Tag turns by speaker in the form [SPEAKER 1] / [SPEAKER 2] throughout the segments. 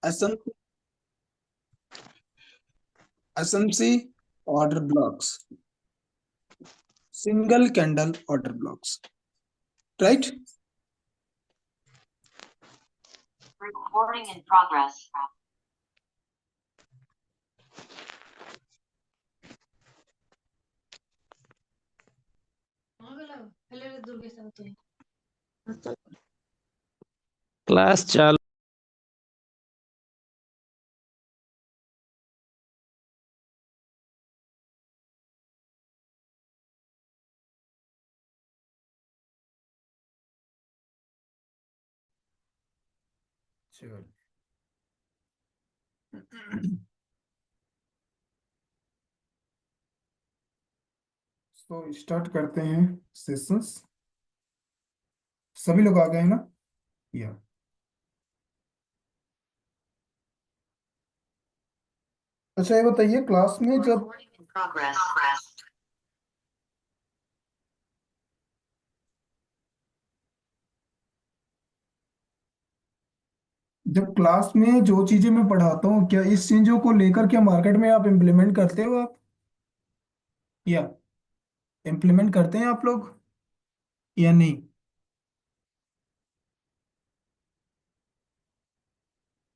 [SPEAKER 1] SMC, SMC order blocks, single candle order blocks, right?
[SPEAKER 2] Recording in progress.
[SPEAKER 3] Class चालू।
[SPEAKER 1] चलो तो start करते हैं सेशंस। सभी लोग आ गए हैं ना? या अच्छा, ये बताइए क्लास में जब
[SPEAKER 2] Recording in progress.
[SPEAKER 1] जब क्लास में जो चीजें मैं पढ़ाता हूँ, क्या इस चीजों को लेकर के मार्केट में आप इम्प्लीमेंट करते हो आप, या इम्प्लीमेंट करते हैं आप लोग या नहीं?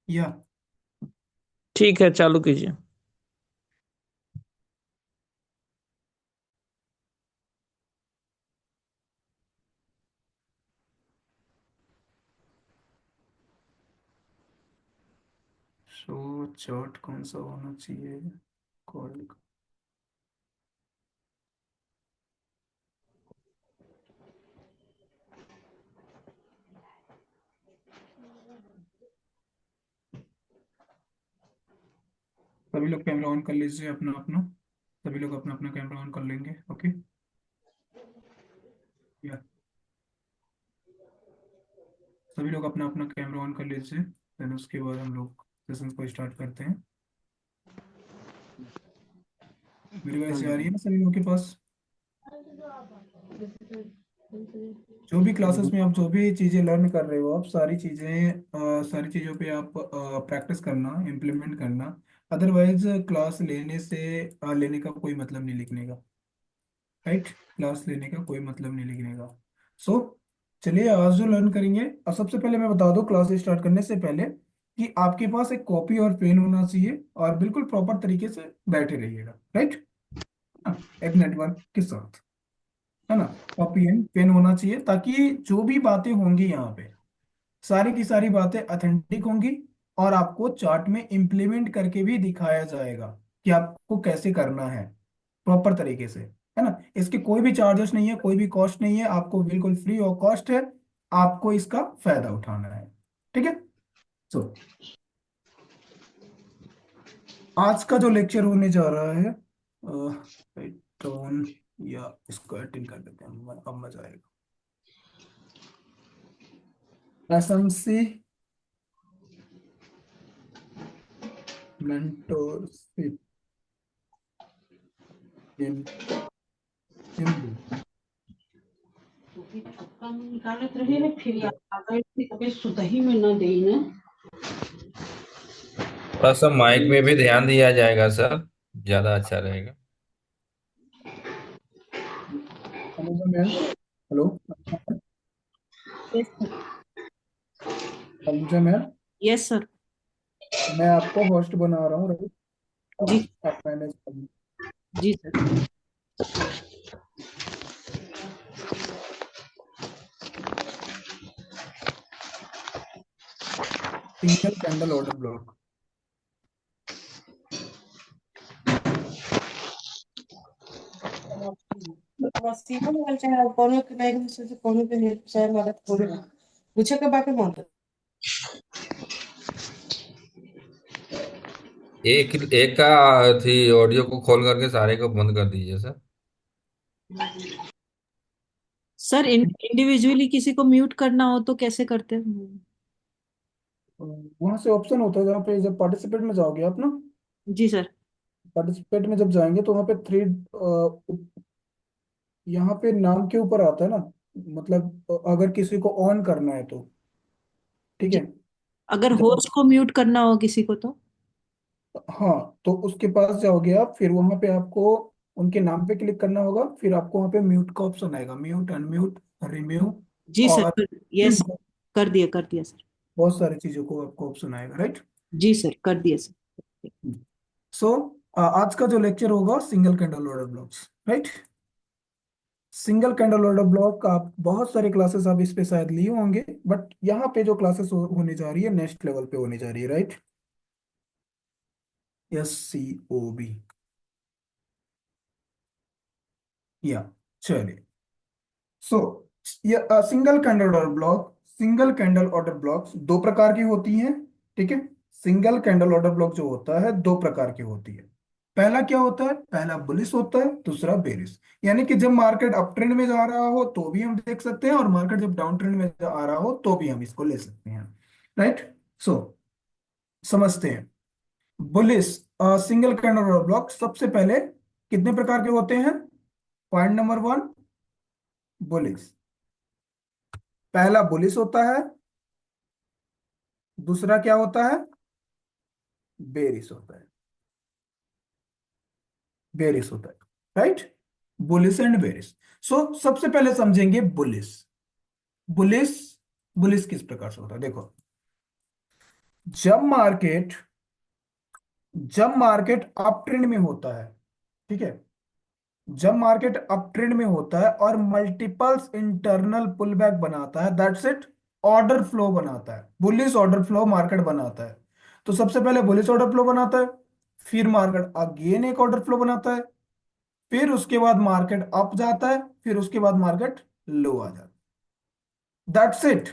[SPEAKER 1] या
[SPEAKER 3] ठीक है, चालू कीजिए।
[SPEAKER 1] शो चार्ट कौन सा होना चाहिए? कॉल सभी लोग कैमरा ऑन कर लीजिए अपना अपना। सभी लोग अपना अपना कैमरा ऑन कर लेंगे, ओके? या सभी लोग अपना अपना कैमरा ऑन कर लीजिए, देन उसके बाद हम लोग सेशन को स्टार्ट करते हैं। मेरी वॉइस आ रही है ना सभी लोगों के पास? जो भी क्लासेस में आप जो भी चीज़ें लर्न कर रहे हो, आप सारी चीज़ें सारी चीज़ों पे आप प्रैक्टिस करना, इम्प्लीमेंट करना। अदरवाइज क्लास लेने से लेने का कोई मतलब नहीं लिखने का, राइट? क्लास लेने का कोई मतलब नहीं लिखने का। सो चलिए आज जो लर्न करेंगे, और सबसे पहले मैं बता दूं क्लास स्टार्ट करने से पहले कि आपके पास एक कॉपी और पेन होना चाहिए और बिल्कुल प्रॉपर तरीके से बैठे रहिएगा, राइट? एक नेटवर्क के साथ, है ना? कॉपी एंड पेन होना चाहिए ताकि जो भी बातें होंगी यहाँ पे, सारी की सारी बातें ऑथेंटिक होंगी और आपको चार्ट में इम्प्लीमेंट करके भी दिखाया जाएगा कि आपको कैसे करना है प्रॉपर तरीके से, है ना? इसके कोई भी चार्जेस नहीं है, कोई भी कॉस्ट नहीं है, आपको बिल्कुल फ्री ऑफ कॉस्ट है। आपको इसका फायदा उठाना है, ठीक है? सो आज का जो लेक्चर होने जा रहा है, टोन या इसको अटेंड कर लेते हैं, अब मजा आएगा। एसएमसी मेंटोरशिप इन हिंदी।
[SPEAKER 4] छक्का में निकालत रहे हैं, फिर याद आ गए कभी सुतही में न देई ना।
[SPEAKER 5] थोड़ा सा माइक में भी ध्यान दिया जाएगा सर, ज्यादा अच्छा रहेगा।
[SPEAKER 1] Anuja ma'am, hello. Anuja ma'am,
[SPEAKER 4] yes sir.
[SPEAKER 1] मैं आपको होस्ट बना रहा हूँ, राइट?
[SPEAKER 4] जी
[SPEAKER 1] आप मैनेज करिए।
[SPEAKER 4] जी sir.
[SPEAKER 1] Single candle order block.
[SPEAKER 6] Waseem वाला चाहे कोनो के बैग में से कोनो के हेल्प चाहे मदद करे पूछे के बाकी मत।
[SPEAKER 5] एक एक का थी ऑडियो को खोल करके सारे को बंद कर दीजिए सर।
[SPEAKER 4] सर इंडिविजुअली किसी को म्यूट करना हो तो कैसे करते हैं?
[SPEAKER 1] वहां से ऑप्शन होता है जहाँ पे जब पार्टिसिपेट में जाओगे आप ना,
[SPEAKER 4] जी सर।
[SPEAKER 1] पार्टिसिपेट में जब जाएंगे तो वहाँ पे थ्री, यहाँ पे नाम के ऊपर आता है ना, मतलब अगर किसी को ऑन करना है तो, ठीक
[SPEAKER 4] जी
[SPEAKER 1] है?
[SPEAKER 4] अगर
[SPEAKER 1] जब
[SPEAKER 4] होस्ट को म्यूट करना हो किसी को तो?
[SPEAKER 1] हाँ, तो उसके पास जाओगे आप, फिर वहां पे आपको उनके नाम पे क्लिक करना होगा, फिर आपको वहां पे म्यूट का ऑप्शन आएगा, म्यूट, अनम्यूट, रिम्यू,
[SPEAKER 4] जी सर,
[SPEAKER 1] और
[SPEAKER 4] यस, कर दिया सर।
[SPEAKER 1] बहुत सारी चीजों को आपको ऑप्शन आएगा, राइट।
[SPEAKER 4] जी सर, कर दिया सर।
[SPEAKER 1] सो आज का जो लेक्चर होगा single candle order blocks, right. Single candle order block का आप बहुत सारे क्लासेस आप इस पे शायद लिए होंगे, बट यहाँ पे जो क्लासेस होने जा रही है नेक्स्ट लेवल पे होने जा रही है, राइट। SCOB, या चलिए। सो ये सिंगल कैंडल ऑर्डर ब्लॉक्स दो प्रकार की होती हैं, ठीक है। सिंगल कैंडल ऑर्डर ब्लॉक जो होता है दो प्रकार की होती है। पहला क्या होता है, पहला बुलिश होता है, दूसरा बेरिश। यानी कि जब मार्केट अप ट्रेंड में जा रहा हो तो भी हम देख सकते हैं, और मार्केट जब डाउन ट्रेंड में आ रहा हो तो भी हम इसको ले सकते हैं, राइट। सो समझते हैं। Bullish single candle order block सबसे पहले कितने प्रकार के होते हैं। Point number one, bullish. पहला बुलिश होता है, दूसरा क्या होता है, बेरिश होता है, बेरिश होता है, right. Bullish and bearish. So सबसे पहले समझेंगे बुलिश। बुलिश, बुलिश किस प्रकार से होता है, देखो। जब मार्केट जब मार्केट अप ट्रेंड में होता है, ठीक है, जब मार्केट अप ट्रेंड में होता है और मल्टीपल्स इंटरनल पुलबैक बनाता है, दैट्स इट, ऑर्डर फ्लो बनाता है, बुलिश ऑर्डर फ्लो मार्केट बनाता है। तो सबसे पहले बुलिश ऑर्डर फ्लो बनाता है, फिर मार्केट अगेन एक ऑर्डर फ्लो बनाता है, फिर उसके बाद मार्केट अप जाता है, फिर उसके बाद मार्केट लो आ जाता है, दैट्स इट।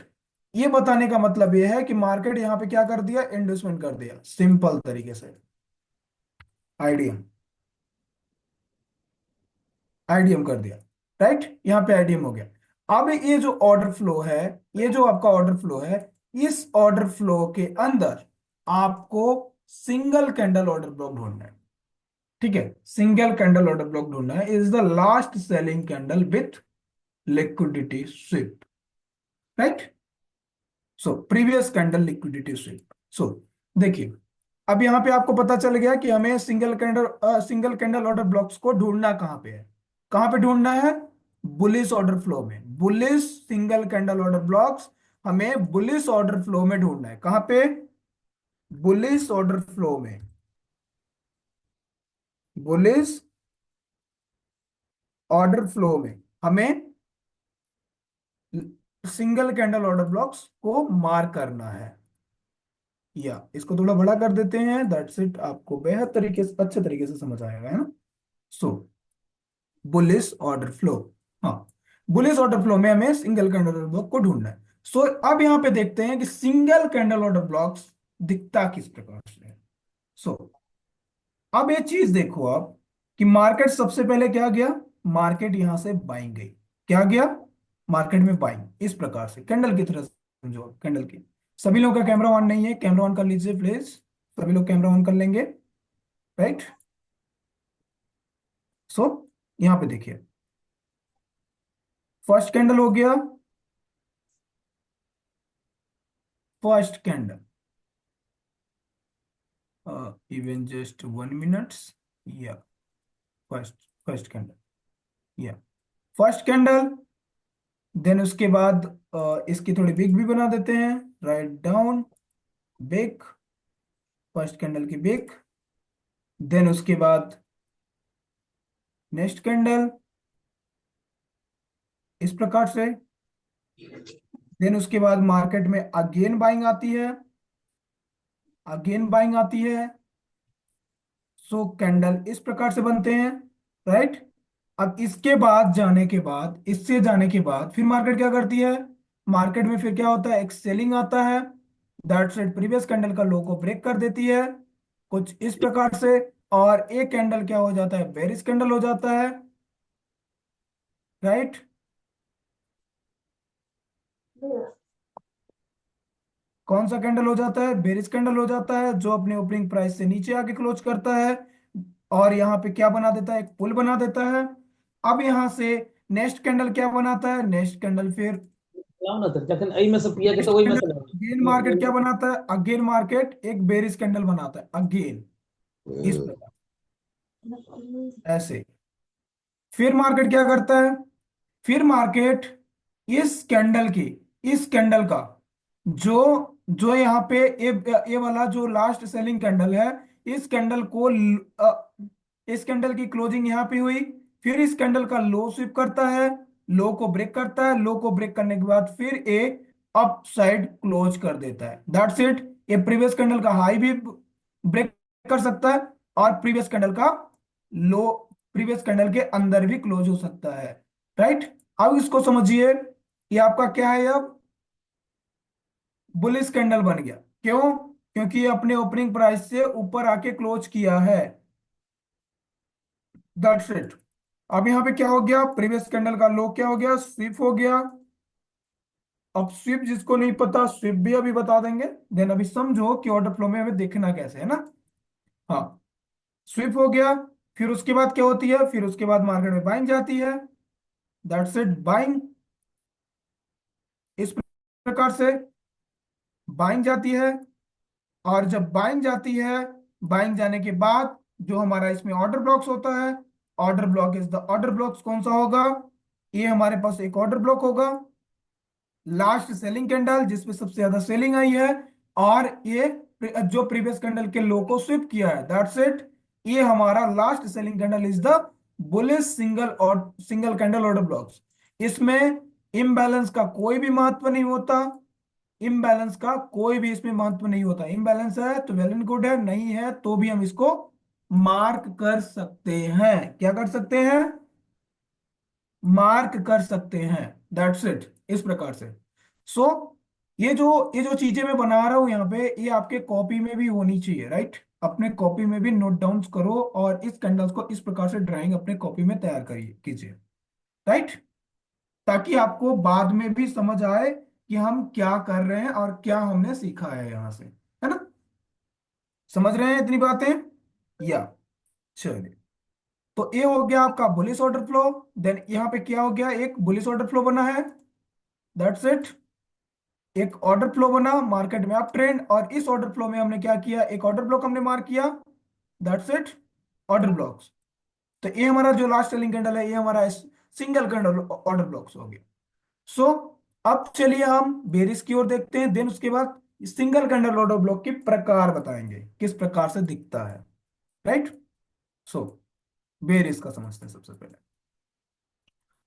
[SPEAKER 1] ये बताने का मतलब ये है कि मार्केट यहां पे क्या कर दिया, इंडस्टमेंट कर दिया, सिंपल तरीके से। आईडीएम, आईडीएम कर दिया, राइट। यहाँ पे आईडीएम हो गया। अब ये जो ऑर्डर फ्लो है, ये जो आपका ऑर्डर फ्लो है, इस ऑर्डर फ्लो के अंदर आपको सिंगल कैंडल ऑर्डर ब्लॉक ढूंढना है, ठीक है। सिंगल कैंडल ऑर्डर ब्लॉक ढूंढना है, is the last selling candle with liquidity sweep, right. So previous candle liquidity sweep. So देखिए, अब यहां पे आपको पता चल गया कि हमें सिंगल कैंडल ऑर्डर ब्लॉक्स को ढूंढना कहां पे है, कहां पे ढूंढना है, बुलिश ऑर्डर फ्लो में। Bullish single candle order blocks हमें बुलिश ऑर्डर फ्लो में ढूंढना है, कहां पे, बुलिश ऑर्डर फ्लो में, बुलिश ऑर्डर फ्लो में हमें सिंगल कैंडल ऑर्डर ब्लॉक्स को मार्क करना है। या इसको थोड़ा बड़ा कर देते हैं, दैट्स इट, आपको बेहद तरीके से, अच्छे तरीके से समझ आएगा, है ना। सो बुलिश ऑर्डर फ्लो, हाँ, बुलिश ऑर्डर फ्लो में हमें सिंगल कैंडल ऑर्डर ब्लॉक को ढूंढना है। सो अब यहां पे देखते हैं कि सिंगल कैंडल ऑर्डर ब्लॉक्स दिखता किस प्रकार से है। सो अब ये चीज देखो आप, कि मार्केट सबसे पहले क्या गया, मार्केट यहां से बाइंग गई, क्या गया, मार्केट में बाइंग इस प्रकार से कैंडल की तरह समझो आप, कैंडल की। सभी लोगों का कैमरा ऑन नहीं है, कैमरा ऑन कर लीजिए प्लीज, सभी लोग कैमरा ऑन कर लेंगे, राइट। सो यहां पे देखिए, फर्स्ट कैंडल हो गया, first candle, even just 1 minutes, या फर्स्ट फर्स्ट कैंडल, या फर्स्ट कैंडल। देन उसके बाद इसकी थोड़ी बिग भी बना देते हैं, write down, big, first candle की बिग। देन उसके बाद नेक्स्ट कैंडल इस प्रकार से। देन उसके बाद मार्केट में अगेन बाइंग आती है, अगेन बाइंग आती है। सो कैंडल इस प्रकार से बनते हैं, राइट। अब इसके बाद जाने के बाद, इससे जाने के बाद फिर मार्केट क्या करती है, मार्केट में फिर क्या होता है, एक सेलिंग आता है, दैट्स इट, प्रीवियस कैंडल का लो को ब्रेक कर देती है कुछ इस प्रकार से, और एक कैंडल क्या हो जाता है, बेरिश कैंडल हो जाता है, राइट। कौन सा कैंडल हो जाता है, बेरिश कैंडल हो जाता है, जो अपने ओपनिंग प्राइस से नीचे आके क्लोज करता है, और यहाँ पे क्या बना देता है, एक पुल बना देता है। अब यहां से नेक्स्ट कैंडल क्या बनाता है, नेक्स्ट कैंडल फिर
[SPEAKER 7] चलाओ ना तो जखन एहि में से पिया के तो वही में से
[SPEAKER 1] अगेन मार्केट क्या बनाता है? अगेन मार्केट एक बेरिश कैंडल बनाता है अगेन, इस प्रकार, ऐसे। फिर मार्केट क्या करता है? फिर मार्केट इस कैंडल का जो जो यहाँ पे ये वाला जो लास्ट सेलिंग कैंडल है, इस कैंडल को इस कैंडल की क्लोजिंग यहाँ पे हुई, फिर इस कैंडल का लो स्वीप करता है, लो को ब्रेक करता है, लो को ब्रेक करने के बाद फिर ए अप साइड क्लोज कर देता है। That's it. ये प्रीवियस कैंडल का हाई भी ब्रेक कर सकता है और प्रीवियस कैंडल का लो, प्रीवियस कैंडल के अंदर भी क्लोज हो सकता है। राइट। अब इसको समझिए, ये आपका क्या है? अब बुलिश कैंडल बन गया। क्यों? क्योंकि ये अपने ओपनिंग प्राइस से ऊपर आके क्लोज किया है। That's it. अब यहाँ पे क्या हो गया? प्रीवियस कैंडल का लो क्या हो गया? स्विप हो गया। अब स्विप जिसको नहीं पता, स्विप भी अभी बता देंगे। देन अभी समझो कि ऑर्डर फ्लो में हमें देखना कैसे है ना। हाँ, स्विप हो गया। फिर उसके बाद क्या होती है? फिर उसके बाद मार्केट में बाइंग जाती है। That's it, buying. इस प्रकार से बाइंग जाती है। और जब बाइंग जाती है, बाइंग जाने के बाद जो हमारा इसमें ऑर्डर ब्लॉक्स होता है, order block is the order blocks कौन सा होगा? ये हमारे पास एक ऑर्डर ब्लॉक होगा, लास्ट सेलिंग कैंडल जिसमें सबसे ज्यादा सेलिंग आई है, और ये जो प्रीवियस कैंडल के लो को स्विप किया है। That's it. ये हमारा last selling candle is the bullish single candle order blocks. इसमें इम्बैलेंस का कोई भी महत्व नहीं होता। इम्बैलेंस का कोई भी इसमें महत्व नहीं होता। इम्बैलेंस है तो वेल एंड गुड है, नहीं है तो भी हम इसको मार्क कर सकते हैं। क्या कर सकते हैं? मार्क कर सकते हैं। That's it. इस प्रकार से। सो ये जो चीजें मैं बना रहा हूं यहाँ पे, ये आपके कॉपी में भी होनी चाहिए। राइट। अपने कॉपी में भी नोट डाउन करो और इस कैंडल्स को इस प्रकार से ड्राइंग अपने कॉपी में तैयार करिए, कीजिए। राइट। ताकि आपको बाद में भी समझ आए कि हम क्या कर रहे हैं और क्या हमने सीखा है यहां से, है ना। समझ रहे हैं इतनी बातें? या चलिए, तो ये हो गया आपका बुलिश ऑर्डर फ्लो। देन यहाँ पे क्या हो गया? एक बुलिश ऑर्डर फ्लो बना है। That's it. एक ऑर्डर फ्लो बना मार्केट में अप ट्रेंड, और इस ऑर्डर फ्लो में हमने क्या किया? एक ऑर्डर ब्लॉक हमने मार्क किया। That's it. Order blocks. तो ये हमारा जो लास्ट सेलिंग कैंडल है, ये हमारा सिंगल कैंडल ऑर्डर ब्लॉक्स हो गया। सो अब चलिए हम बेरिस की ओर देखते हैं। देन उसके बाद सिंगल कैंडल ऑर्डर ब्लॉक के प्रकार बताएंगे, किस प्रकार से दिखता है। राइट। सो बेरिस का समझते हैं सबसे पहले।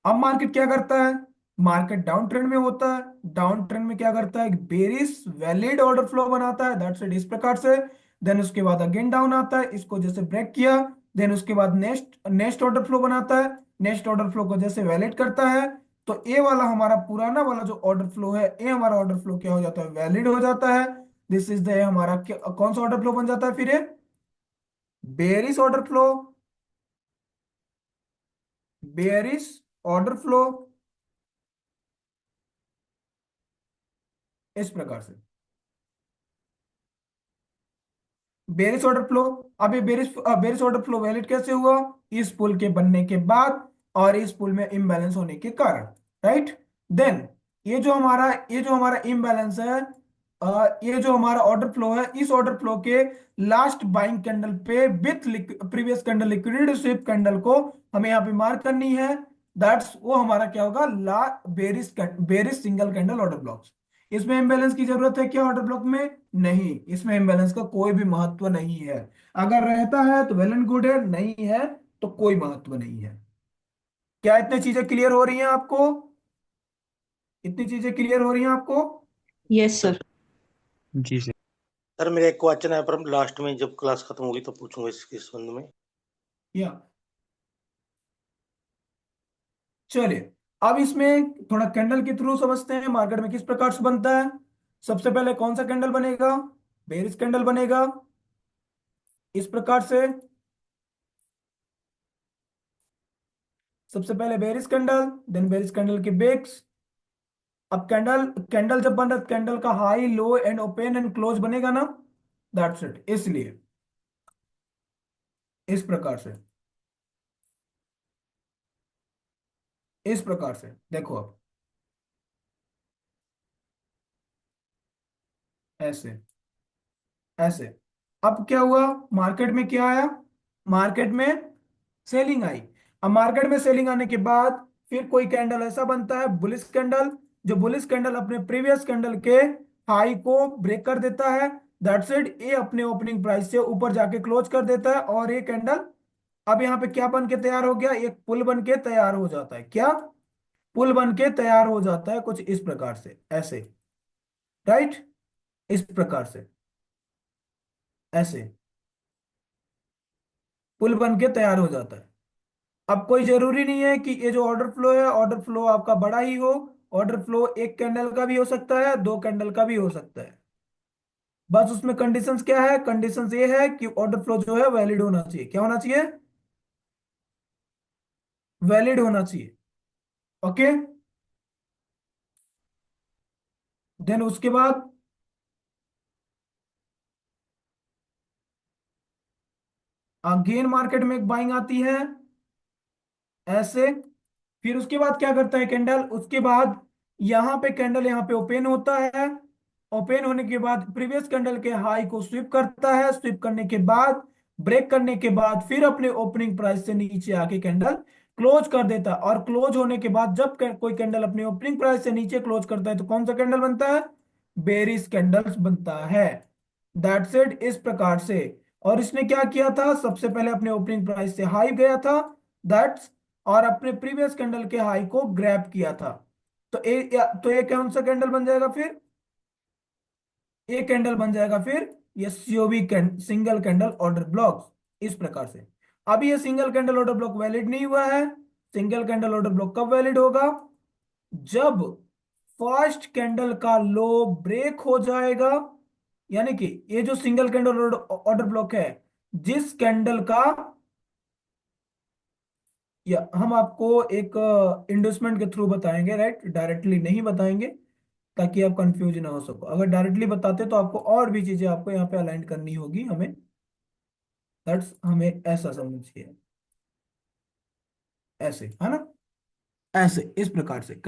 [SPEAKER 1] अब मार्केट क्या करता है? मार्केट डाउन ट्रेंड में होता है। डाउन ट्रेंड में क्या करता है? बेरिस वैलिड ऑर्डर फ्लो बनाता है। दैट्स इट, इस प्रकार से। देन उसके बाद अगेन डाउन आता है, इसको जैसे ब्रेक किया। देन उसके बाद नेक्स्ट नेक्स्ट ऑर्डर फ्लो बनाता है। नेक्स्ट ऑर्डर फ्लो को जैसे वैलिड करता है, तो ए वाला हमारा पुराना वाला जो ऑर्डर फ्लो है, ए हमारा ऑर्डर फ्लो क्या हो जाता है? वैलिड हो जाता है। दिस इज द हमारा कौन सा ऑर्डर फ्लो बन जाता है फिर? Berries order flow. Berries order flow, इस प्रकार से। Berries order flow. अब ये बेरिस ऑर्डर फ्लो वैलिड कैसे हुआ? इस पुल के बनने के बाद और इस पुल में इम्बैलेंस होने के कारण। राइट। देन ये जो हमारा इम्बैलेंस है, ये जो हमारा ऑर्डर फ्लो है, इस ऑर्डर फ्लो के लास्ट बाइंग कैंडल पे with previous candle liquid sweep candle को हमें यहाँ पे मार्क करनी है। दैट्स वो हमारा क्या होगा? ला bearish single candle order blocks. इसमें इम्बैलेंस की जरूरत है क्या ऑर्डर ब्लॉक में? नहीं, इसमें इम्बैलेंस का कोई भी महत्व नहीं है। अगर रहता है तो वेल एंड गुड है, नहीं है तो कोई महत्व नहीं है। क्या इतनी चीजें क्लियर हो रही हैं आपको? इतनी चीजें क्लियर हो रही हैं आपको?
[SPEAKER 4] Yes sir.
[SPEAKER 3] जी सर।
[SPEAKER 8] सर मेरा एक क्वेश्चन है, पर लास्ट में जब क्लास खत्म होगी तो पूछूंगा इसके संबंध में।
[SPEAKER 1] या चलिए, अब इसमें थोड़ा कैंडल के थ्रू समझते हैं मार्केट में किस प्रकार से बनता है। सबसे पहले कौन सा कैंडल बनेगा? बेरिस कैंडल बनेगा, इस प्रकार से। सबसे पहले bearish candle, then bearish candle के बेक्स। अब कैंडल कैंडल जब बन रहा है, कैंडल का high low and open and close बनेगा ना। That's it. इसलिए इस प्रकार से, इस प्रकार से देखो। अब ऐसे ऐसे। अब क्या हुआ, मार्केट में क्या आया, मार्केट में सेलिंग आई। अब मार्केट में सेलिंग आने के बाद फिर कोई कैंडल ऐसा बनता है बुलिश कैंडल, जो बुलिश कैंडल अपने प्रीवियस कैंडल के हाई को ब्रेक कर देता है। दैट्स इट, ये अपने ओपनिंग प्राइस से ऊपर जाके क्लोज कर देता है, और ये कैंडल अब यहाँ पे क्या बन के तैयार हो गया, एक पुल बन के तैयार हो जाता है। क्या, पुल बन के तैयार हो जाता है, कुछ इस प्रकार से, ऐसे, राइट, इस प्रकार से, ऐसे पुल बन के तैयार हो जाता है। अब कोई जरूरी नहीं है कि ये जो ऑर्डर फ्लो है, ऑर्डर फ्लो आपका बड़ा ही हो। ऑर्डर फ्लो एक कैंडल का भी हो सकता है, दो कैंडल का भी हो सकता है। बस उसमें कंडीशंस क्या है, कंडीशंस ये है कि ऑर्डर फ्लो जो है वैलिड होना चाहिए। क्या होना चाहिए, वैलिड होना चाहिए। ओके, देन उसके बाद अगेन मार्केट में एक बाइंग आती है, ऐसे। फिर उसके बाद क्या करता है कैंडल, उसके बाद यहां पे कैंडल यहां पे ओपन होता है। ओपन होने के बाद प्रीवियस कैंडल के हाई को स्वीप करता है, स्वीप करने के बाद ब्रेक करने के बाद फिर अपने ओपनिंग प्राइस से नीचे आके कैंडल क्लोज कर देता है। और क्लोज होने के बाद जब कोई कैंडल अपने ओपनिंग प्राइस से नीचे क्लोज करता है तो कौन सा कैंडल बनता है, बेरिश कैंडल्स बनता है। दैट्स इट, इस प्रकार से। और इसने क्या किया था, सबसे पहले अपने ओपनिंग प्राइस से हाई गया था, दैट्स, और अपने प्रीवियस कैंडल के हाई को ग्रैब किया था। तो ये कौन सा कैंडल बन जाएगा फिर, ये कैंडल बन जाएगा फिर ये COB single candle order block, इस प्रकार से। अभी ये single candle order block valid नहीं हुआ है। सिंगल कैंडल ऑर्डर ब्लॉक कब वैलिड होगा, जब फर्स्ट कैंडल का लो ब्रेक हो जाएगा। यानी कि ये जो सिंगल कैंडल ऑर्डर ब्लॉक है, जिस कैंडल का, या हम आपको एक इंडस्टमेंट के थ्रू बताएंगे, राइट, डायरेक्टली नहीं बताएंगे, ताकि आप कंफ्यूज ना हो सको। अगर डायरेक्टली बताते तो आपको और भी चीजें आपको यहाँ पे अलाइन करनी होगी हमें, दैट्स, हमें ऐसा समझिए, ऐसे है ना, ऐसे इस प्रकार से।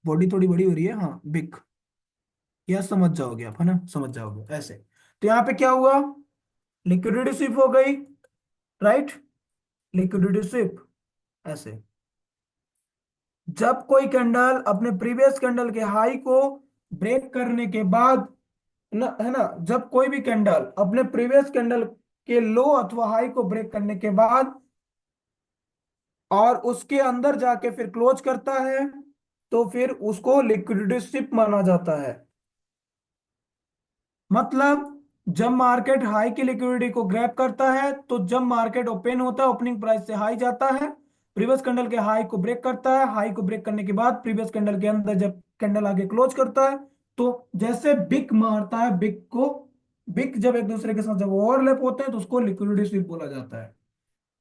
[SPEAKER 1] बॉडी थोड़ी बड़ी हो रही है, हाँ, बिग, या समझ जाओगे आप, है ना, समझ जाओगे ऐसे। तो यहाँ पे क्या हुआ, लिक्विडिटी स्विप हो गई, राइट, लिक्विडिटी स्विप, ऐसे। जब कोई कैंडल अपने प्रीवियस कैंडल के हाई को ब्रेक करने के बाद, ना, है ना, जब कोई भी कैंडल अपने प्रीवियस कैंडल के लो अथवा हाई को ब्रेक करने के बाद और उसके अंदर जाके फिर क्लोज करता है, तो फिर उसको लिक्विडिटी स्विप माना जाता है। मतलब जब मार्केट हाई की लिक्विडिटी को ग्रैब करता है, तो जब मार्केट ओपन होता है ओपनिंग प्राइस से हाई जाता है, प्रीवियस कैंडल के हाई को ब्रेक करता है, हाई को ब्रेक करने के बाद प्रीवियस कैंडल के अंदर जब कैंडल आगे क्लोज करता है, तो जैसे बिक मारता है, बिक को, बिक जब एक दूसरे के साथ जब ओवरलैप होते हैं तो उसको लिक्विडिटी स्विप बोला जाता है।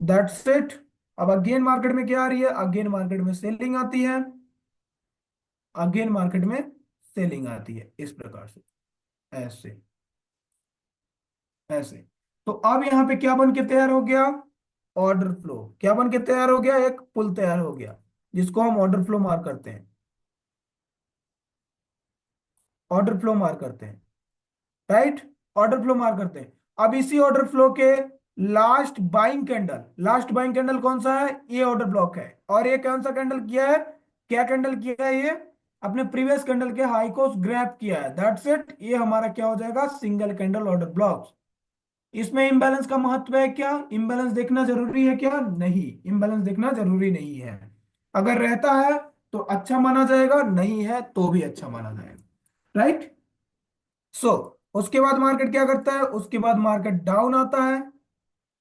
[SPEAKER 1] That's it. अब अगेन मार्केट में क्या आ रही है, अगेन मार्केट में सेलिंग आती है, अगेन मार्केट में सेलिंग आती है, इस प्रकार से, ऐसे, ऐसे। तो अब यहां पे क्या बन के तैयार हो गया, ऑर्डर फ्लो क्या बन के तैयार हो गया, एक पुल तैयार हो गया, जिसको हम ऑर्डर फ्लो मार्क करते हैं, ऑर्डर फ्लो मार्क करते हैं, राइट, ऑर्डर फ्लो मार्क करते हैं। अब इसी ऑर्डर फ्लो के last buying candle, last buying candle कौन सा है, ये ऑर्डर ब्लॉक है। और ये कौन सा कैंडल किया है, क्या कैंडल किया है, ये अपने प्रीवियस कैंडल के हाई को ग्रैब किया है। दैट्स इट, ये हमारा क्या हो जाएगा, सिंगल कैंडल ऑर्डर ब्लॉक। इसमें इम्बैलेंस का महत्व है क्या, इम्बैलेंस देखना जरूरी है क्या, नहीं, इम्बैलेंस देखना जरूरी नहीं है। अगर रहता है तो अच्छा माना जाएगा, नहीं है तो भी अच्छा माना जाएगा, राइट। सो उसके बाद मार्केट क्या करता है, उसके बाद मार्केट डाउन आता है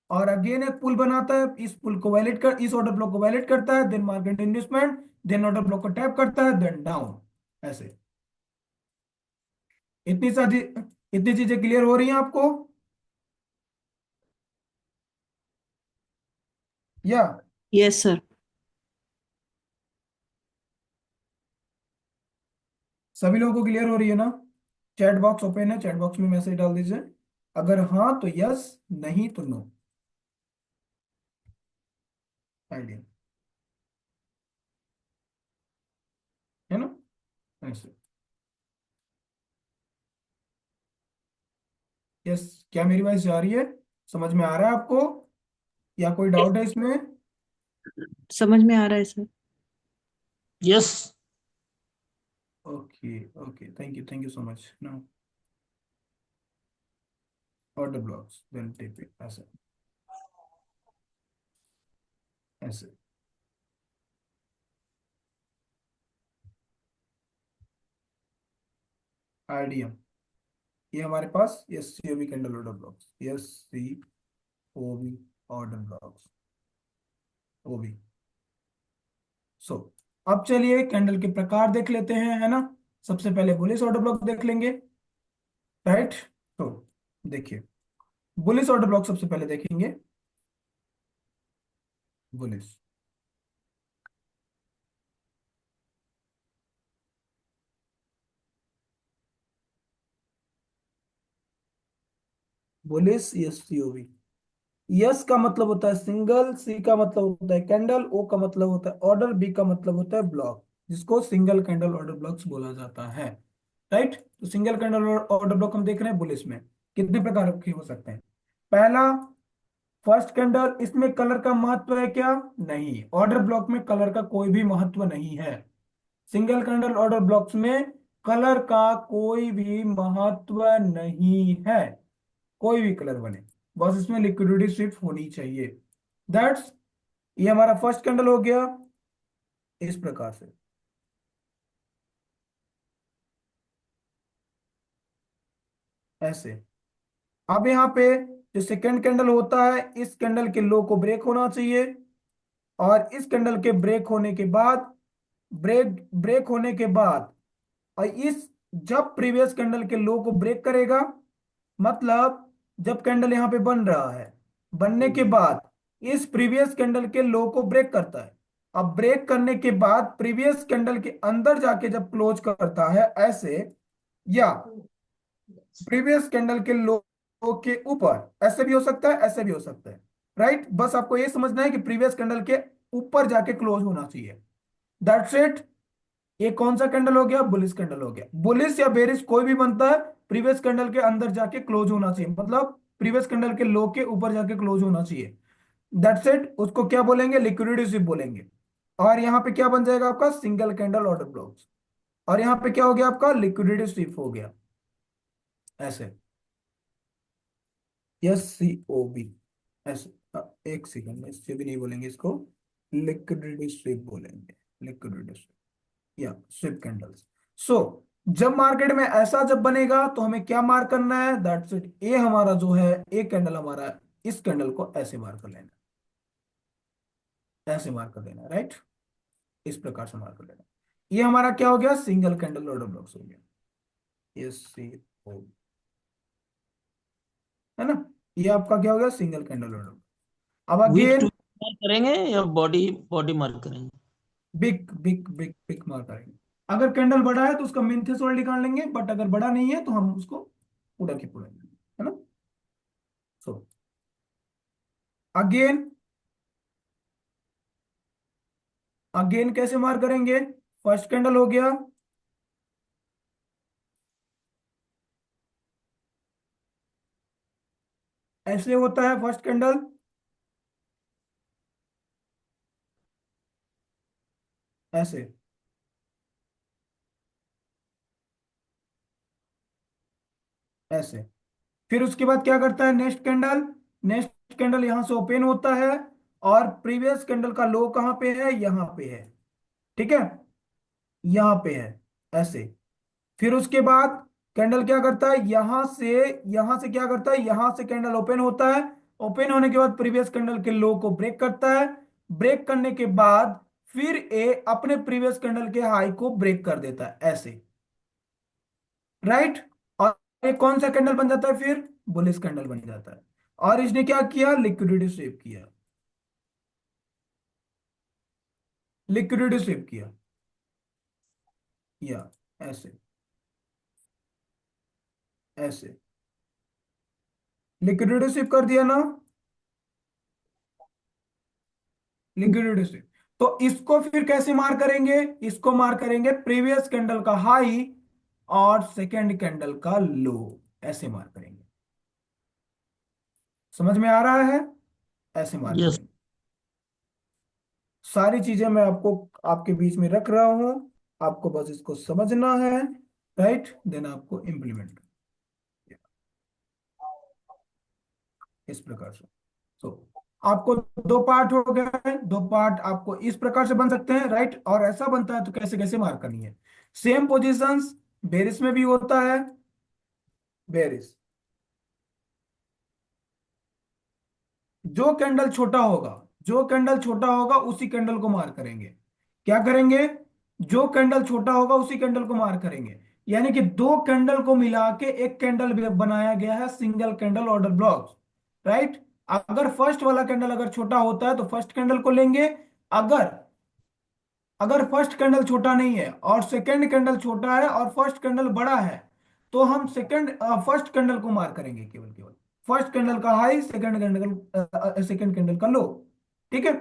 [SPEAKER 1] और अगेन एक पुल बनाता है, इस पुल को वैलिड कर, इस ऑर्डर ब्लॉक को वैलिड करता है, then market investment, then order block को टैप करता है, देन डाउन, ऐसे। इतनी सारी, इतनी चीजें क्लियर हो रही हैं आपको, या
[SPEAKER 4] यस सर।
[SPEAKER 1] सभी लोगों को क्लियर हो रही है ना। चैट बॉक्स ओपन है, चैट बॉक्स में मैसेज डाल दीजिए, अगर हाँ तो यस, नहीं तो नो, आइडिया, है ना, ऐसे। यस, क्या मेरी वॉइस जा रही है? समझ में आ रहा है आपको, या कोई डाउट है इसमें?
[SPEAKER 4] समझ में आ रहा है sir.
[SPEAKER 3] Yes.
[SPEAKER 1] Okay okay, thank you so much. No order blocks, then tap it ऐसे ऐसे। आईडीएम, ये हमारे पास S C O B candle order blocks, S C O B order blocks, O B. So अब चलिए candle के प्रकार देख लेते हैं, है ना। सबसे पहले बुलिश ऑर्डर ब्लॉक देख लेंगे, राइट। तो देखिए, बुलिश ऑर्डर ब्लॉक सबसे पहले देखेंगे। Bullish, bullish S C O B. S का मतलब होता है सिंगल, सी का मतलब होता है कैंडल, ओ का मतलब होता है ऑर्डर, बी का मतलब होता है ब्लॉक, जिसको सिंगल कैंडल ऑर्डर ब्लॉक्स बोला जाता है, राइट। तो सिंगल कैंडल ऑर्डर ब्लॉक हम देख रहे हैं बुलिश में कितने प्रकार के हो सकते हैं। पहला, फर्स्ट कैंडल, इसमें कलर का महत्व है क्या? नहीं, ऑर्डर ब्लॉक में कलर का कोई भी महत्व नहीं है। सिंगल कैंडल ऑर्डर ब्लॉक्स में कलर का कोई भी महत्व नहीं है, कोई भी कलर बने, बस इसमें लिक्विडिटी शिफ्ट होनी चाहिए। दैट्स, ये हमारा फर्स्ट कैंडल हो गया इस प्रकार से, ऐसे। अब यहाँ पे जो सेकेंड कैंडल होता है, इस कैंडल के लो को ब्रेक होना चाहिए, और इस कैंडल के ब्रेक होने के बाद, ब्रेक ब्रेक होने के बाद, और इस, जब प्रीवियस कैंडल के लो को ब्रेक करेगा, मतलब जब कैंडल यहां पे बन रहा है, बनने के बाद इस प्रीवियस कैंडल के लो को ब्रेक करता है। अब ब्रेक करने के बाद प्रीवियस कैंडल के अंदर जाके जब क्लोज करता है ऐसे, या प्रीवियस कैंडल के लो के ऊपर, ऐसे भी हो सकता है, ऐसे भी हो सकता है, राइट। बस आपको ये समझना है कि प्रीवियस कैंडल के ऊपर जाके क्लोज होना चाहिए। That's it. ये कौन सा कैंडल हो गया? बुलिश कैंडल हो गया। बुलिश या बेरिश कोई भी बनता है, प्रीवियस कैंडल के अंदर जाके क्लोज होना चाहिए, मतलब प्रीवियस कैंडल के लो के ऊपर जाके क्लोज होना चाहिए। That's it. उसको क्या बोलेंगे? लिक्विडिटी स्विप बोलेंगे। और यहाँ पे क्या बन जाएगा आपका? Single candle order blocks. और यहाँ पे क्या हो गया आपका? लिक्विडिटी स्विप हो गया, ऐसे, एस सी ओ बी, ऐसे। एक सेकंड में, इससे भी नहीं बोलेंगे इसको, लिक्विडिटी स्विप बोलेंगे, लिक्विडिटी स्विप या स्विप कैंडल्स। सो जब मार्केट में ऐसा जब बनेगा तो हमें क्या मार्क करना है? That's it. ये हमारा जो है एक कैंडल हमारा, इस कैंडल को ऐसे मार्क कर लेना, ऐसे मार्क कर देना, राइट। इस प्रकार से मार्क कर लेना। ये हमारा क्या हो गया? सिंगल कैंडल ऑर्डर ब्लॉक्स हो गया, एस सी ओ, है ना। ये आपका क्या हो गया? Single candle order. अब
[SPEAKER 3] वीक टू
[SPEAKER 1] अगेन,
[SPEAKER 3] मार्क करेंगे या बॉडी बॉडी मार्क करेंगे?
[SPEAKER 1] Big big big big mark करेंगे। अगर कैंडल बड़ा है तो उसका मीन थ्रेशोल्ड निकाल लेंगे, बट अगर बड़ा नहीं है तो हम उसको पूरा के पूरा लेंगे, है ना। सो अगेन, अगेन कैसे मार्क करेंगे? फर्स्ट कैंडल हो गया, ऐसे होता है फर्स्ट कैंडल, ऐसे, ऐसे। फिर उसके बाद क्या करता है नेक्स्ट कैंडल? नेक्स्ट कैंडल यहां से ओपन होता है, और प्रीवियस कैंडल का लो कहां पे है? यहां पे है, ठीक है, यहां पे है, ऐसे। फिर उसके बाद कैंडल क्या करता है? यहां से क्या करता है? यहां से कैंडल ओपन होता है, ओपन होने के बाद प्रीवियस कैंडल के लो को ब्रेक करता है, ब्रेक करने के बाद फिर ए अपने प्रीवियस कैंडल के हाई को ब्रेक कर देता है, ऐसे, राइट। और एक कौन सा कैंडल बन जाता है फिर? बुलिश कैंडल बन जाता है। और इसने क्या किया? लिक्विडिटी स्वीप किया, लिक्विडिटी स्वीप किया, या ऐसे, ऐसे लिक्विडिटी स्वीप कर दिया ना, लिक्विडिटी स्वीप। तो इसको फिर कैसे मार करेंगे? इसको मार करेंगे प्रीवियस कैंडल का हाई और सेकेंड कैंडल का लो, ऐसे मार करेंगे, समझ में आ रहा है? ऐसे मार्क
[SPEAKER 3] यस।
[SPEAKER 1] करेंगे। सारी चीजें मैं आपको आपके बीच में रख रहा हूं, आपको बस इसको समझना है, राइट, देन आपको इम्प्लीमेंट इस प्रकार से। तो आपको दो पार्ट हो गए, दो पार्ट आपको इस प्रकार से बन सकते हैं, राइट। और ऐसा बनता है तो कैसे कैसे मार्क करनी है। सेम पोजीशंस बेरिस में भी होता है। बेरिस, जो कैंडल छोटा होगा, जो कैंडल छोटा होगा उसी कैंडल को मार करेंगे। क्या करेंगे? जो कैंडल छोटा होगा उसी कैंडल को मार करेंगे। यानी कि दो कैंडल को मिला के एक कैंडल बनाया गया है, single candle order blocks, right. अगर फर्स्ट वाला कैंडल अगर छोटा होता है तो फर्स्ट कैंडल को लेंगे। अगर अगर फर्स्ट कैंडल छोटा नहीं है और सेकंड कैंडल छोटा है और फर्स्ट कैंडल बड़ा है, तो हम फर्स्ट कैंडल को मार करेंगे, केवल केवल फर्स्ट कैंडल का हाई, सेकंड कैंडल का लो। ठीक है।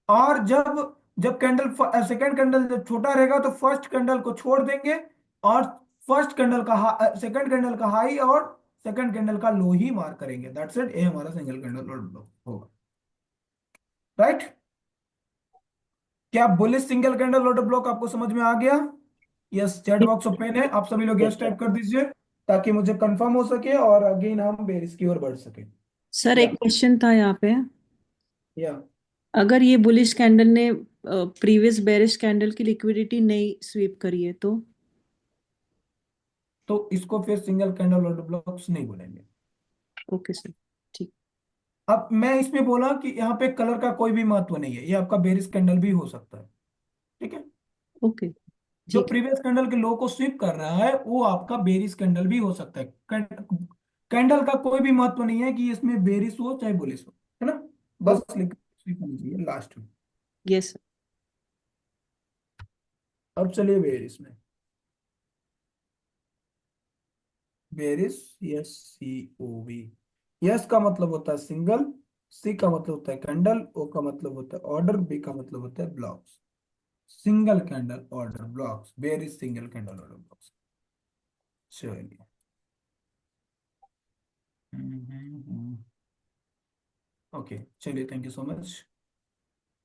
[SPEAKER 1] और जब जब कैंडल सेकंड कैंडल जब छोटा रहेगा तो फर्स्ट कैंडल को छोड़ देंगे और फर्स्ट कैंडल का सेकंड कैंडल का हाई और सेकंड कैंडल का लो ही मार करेंगे। दैट्स इट, ये हमारा सिंगल कैंडल होगा, राइट। क्या bullish single candle order block आपको समझ में आ गया? यस, चैट बॉक्स ओपन है, आप सभी लोग यस टाइप कर दीजिए ताकि मुझे कंफर्म हो सके और अगेन हम बेरिस की ओर बढ़ सके।
[SPEAKER 4] सर
[SPEAKER 1] या
[SPEAKER 4] एक क्वेश्चन था यहाँ पे,
[SPEAKER 1] या
[SPEAKER 4] अगर ये बुलिश कैंडल ने प्रीवियस बेरिश कैंडल की लिक्विडिटी नहीं स्वीप करी है
[SPEAKER 1] तो इसको फिर सिंगल कैंडल ऑर्डर ब्लॉक्स नहीं बोलेंगे।
[SPEAKER 4] ओके सर, ठीक।
[SPEAKER 1] अब मैं इसमें बोला कि यहाँ पे कलर का कोई भी महत्व नहीं है, ये आपका बेरिस कैंडल भी हो सकता है। ठीक है।
[SPEAKER 4] ओके,
[SPEAKER 1] जो
[SPEAKER 4] ठीक।
[SPEAKER 1] प्रीवियस कैंडल के लो को स्वीप कर रहा है वो आपका बेरिस कैंडल भी हो सकता है। कैंडल का कोई भी महत्व नहीं है कि इसमें बेरिस हो चाहे बुलिस हो, है ना। बस स्वीप होनी चाहिए लास्ट में।
[SPEAKER 4] Yes sir.
[SPEAKER 1] अब चलिए बेरिस में। बेरिस, यस, सी ओ वी। यस का मतलब होता है सिंगल, सी का मतलब होता है कैंडल, ओ का मतलब होता है ऑर्डर, बी का मतलब होता है blocks. Single candle order blocks, berries single candle order blocks. चलिए। ओके, चलिए, थैंक यू सो मच।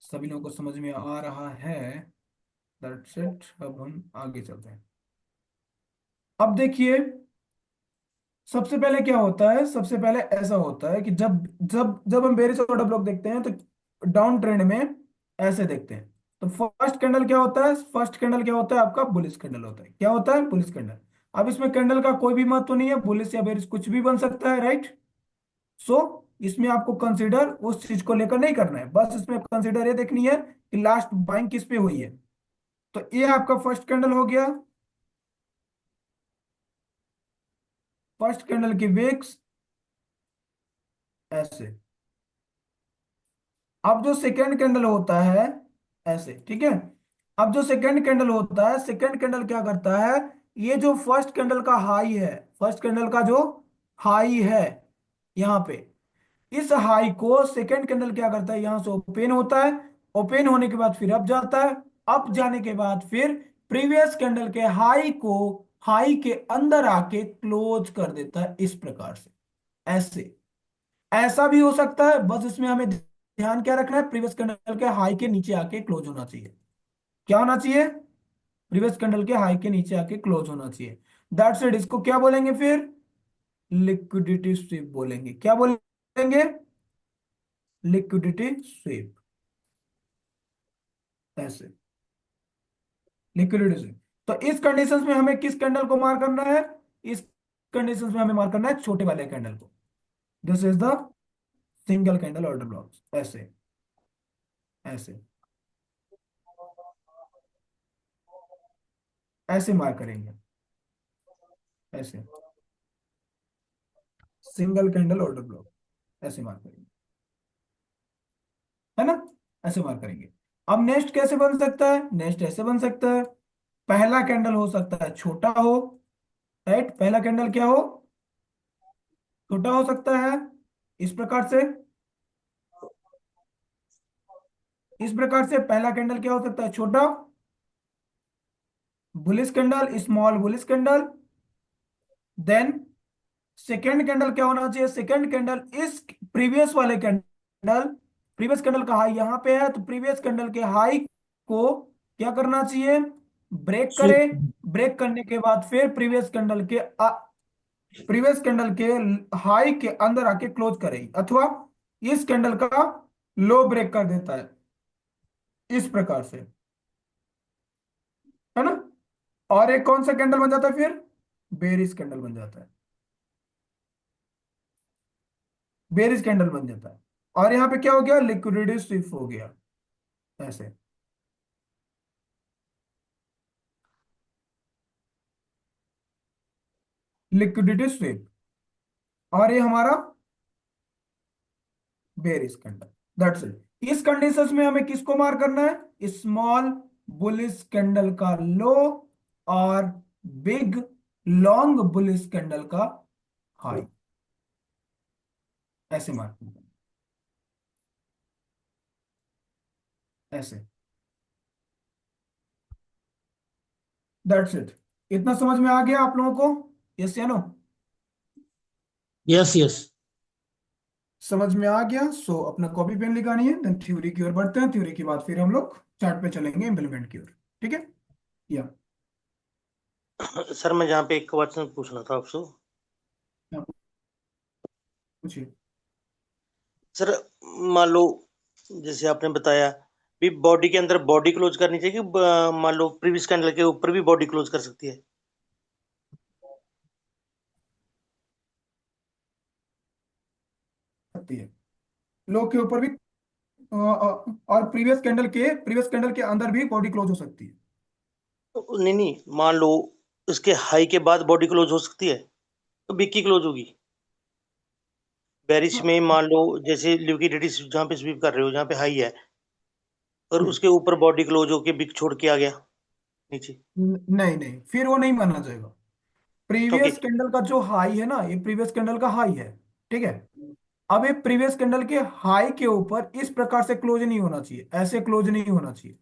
[SPEAKER 1] सभी लोगों को समझ में आ रहा है? That's it. अब हम आगे चलते हैं। अब देखिए, सबसे पहले क्या होता है, सबसे पहले ऐसा होता है कि जब जब जब हम बेरिस ऑर्डर ब्लॉक देखते हैं तो डाउन ट्रेंड में ऐसे देखते हैं। तो फर्स्ट कैंडल क्या होता है? फर्स्ट कैंडल क्या होता है आपका? बुलिश कैंडल होता है। क्या होता है? Bullish candle. अब इसमें कैंडल का कोई भी महत्व नहीं है, बुलिश या बेरिस कुछ भी बन सकता है, राइट। सो इसमें आपको कंसीडर उस चीज को लेकर नहीं करना है, बस इसमें कंसीडर ये देखनी है कि लास्ट बाइंग किस पे हुई है। तो ये आपका फर्स्ट कैंडल हो गया। फर्स्ट कैंडल की विक्स ऐसे। अब जो सेकेंड कैंडल होता है ऐसे, ठीक है। अब जो सेकेंड कैंडल होता है, सेकेंड कैंडल क्या करता है? ये जो फर्स्ट कैंडल का हाई है, फर्स्ट कैंडल का जो हाई है यहाँ पे, इस हाई को सेकेंड कैंडल क्या करता है? यहां से ओपन होता है, ओपन होने के बाद फिर अप जाता है, अप जाने के बाद फिर प्रीवियस कैंडल के हाई को हाई के अंदर आके क्लोज कर देता है इस प्रकार से, ऐसे। ऐसा भी हो सकता है, बस इसमें हमें ध्यान क्या रखना है? प्रीवियस कैंडल के हाई के नीचे आके क्लोज होना चाहिए। क्या होना चाहिए? प्रीवियस कैंडल के हाई के नीचे आके क्लोज होना चाहिए। That's it. इसको क्या बोलेंगे फिर? लिक्विडिटी स्वीप बोलेंगे। क्या बोलेंगे? लिक्विडिटी स्वीप, ऐसे, लिक्विडिटी स्वीप। तो इस कंडीशंस में हमें किस कैंडल को मार करना है? इस कंडीशंस में हमें मार करना है छोटे वाले कैंडल को। This is the single candle order blocks, ऐसे ऐसे ऐसे मार करेंगे, ऐसे सिंगल कैंडल ऑर्डर ब्लॉक ऐसे मार करेंगे, है ना। ऐसे मार करेंगे। अब नेक्स्ट कैसे बन सकता है? नेक्स्ट ऐसे बन सकता है। पहला कैंडल हो सकता है छोटा हो, राइट। पहला कैंडल क्या हो? छोटा हो सकता है, इस प्रकार से। इस प्रकार से पहला कैंडल क्या हो सकता है? छोटा, bullish candle, small bullish candle. Then second candle क्या होना चाहिए? सेकेंड कैंडल इस प्रीवियस कैंडल का हाई यहाँ पे है, तो प्रीवियस कैंडल के हाई को क्या करना चाहिए, ब्रेक करे। ब्रेक करने के बाद फिर प्रीवियस कैंडल के हाई के अंदर आके क्लोज करे, अथवा इस कैंडल का लो ब्रेक कर देता है, इस प्रकार से, है ना। और एक कौन सा कैंडल बन जाता है फिर, बेरिश कैंडल बन जाता है, बेरिश कैंडल बन जाता है। और यहाँ पे क्या हो गया, लिक्विडिटी स्विफ्ट हो गया, ऐसे। लिक्विडिटी स्विफ्ट, और ये हमारा बेरिश कैंडल, दैट्स इट। इस कंडीशंस में हमें किसको मार करना है, स्मॉल बुलिश कैंडल का लो और बिग लॉन्ग बुलिश कैंडल का हाई, ऐसे मार करना है, ऐसे, दैट्स इट। इतना समझ में आ गया आप लोगों को, यस या नो?
[SPEAKER 3] Yes yes.
[SPEAKER 1] समझ में आ गया। सो अपना कॉपी पेन निकालिए, देन थ्योरी की ओर बढ़ते हैं। थ्योरी के बाद फिर हम लोग चार्ट पे चलेंगे, इम्प्लीमेंट की ओर, ठीक है। या
[SPEAKER 8] सर मैं जहाँ पे एक क्वेश्चन पूछना था आपसे।
[SPEAKER 1] पूछिए।
[SPEAKER 8] सर मान लो जैसे आपने बताया भी बॉडी के अंदर बॉडी क्लोज करनी चाहिए कि मान लो प्रीवियस कैंडल के ऊपर भी बॉडी क्लोज कर सकती है।
[SPEAKER 1] सकती है, लो के ऊपर भी, और प्रीवियस कैंडल के अंदर भी बॉडी क्लोज हो सकती है।
[SPEAKER 8] नहीं नहीं, मान लो उसके हाई के बाद बॉडी क्लोज हो सकती है तो बिग की क्लोज होगी। बेरिश
[SPEAKER 1] हाँ,
[SPEAKER 8] में मान लो जैसे लिक्विडिटी जहाँ पे स्वीप कर रहे हो, जहाँ पे हाई है और
[SPEAKER 1] हम्म,
[SPEAKER 8] उसके ऊपर बॉडी क्लोज होके बिग छोड़ के आ गया नीचे।
[SPEAKER 1] नहीं नहीं, फिर वो नहीं माना जाएगा।
[SPEAKER 8] ओके।
[SPEAKER 1] प्रीवियस कैंडल का जो हाई है ना, ये प्रीवियस कैंडल का हाई है, ठीक है। अब ये प्रीवियस कैंडल के हाई के ऊपर इस प्रकार से क्लोज नहीं होना चाहिए, ऐसे क्लोज नहीं होना चाहिए,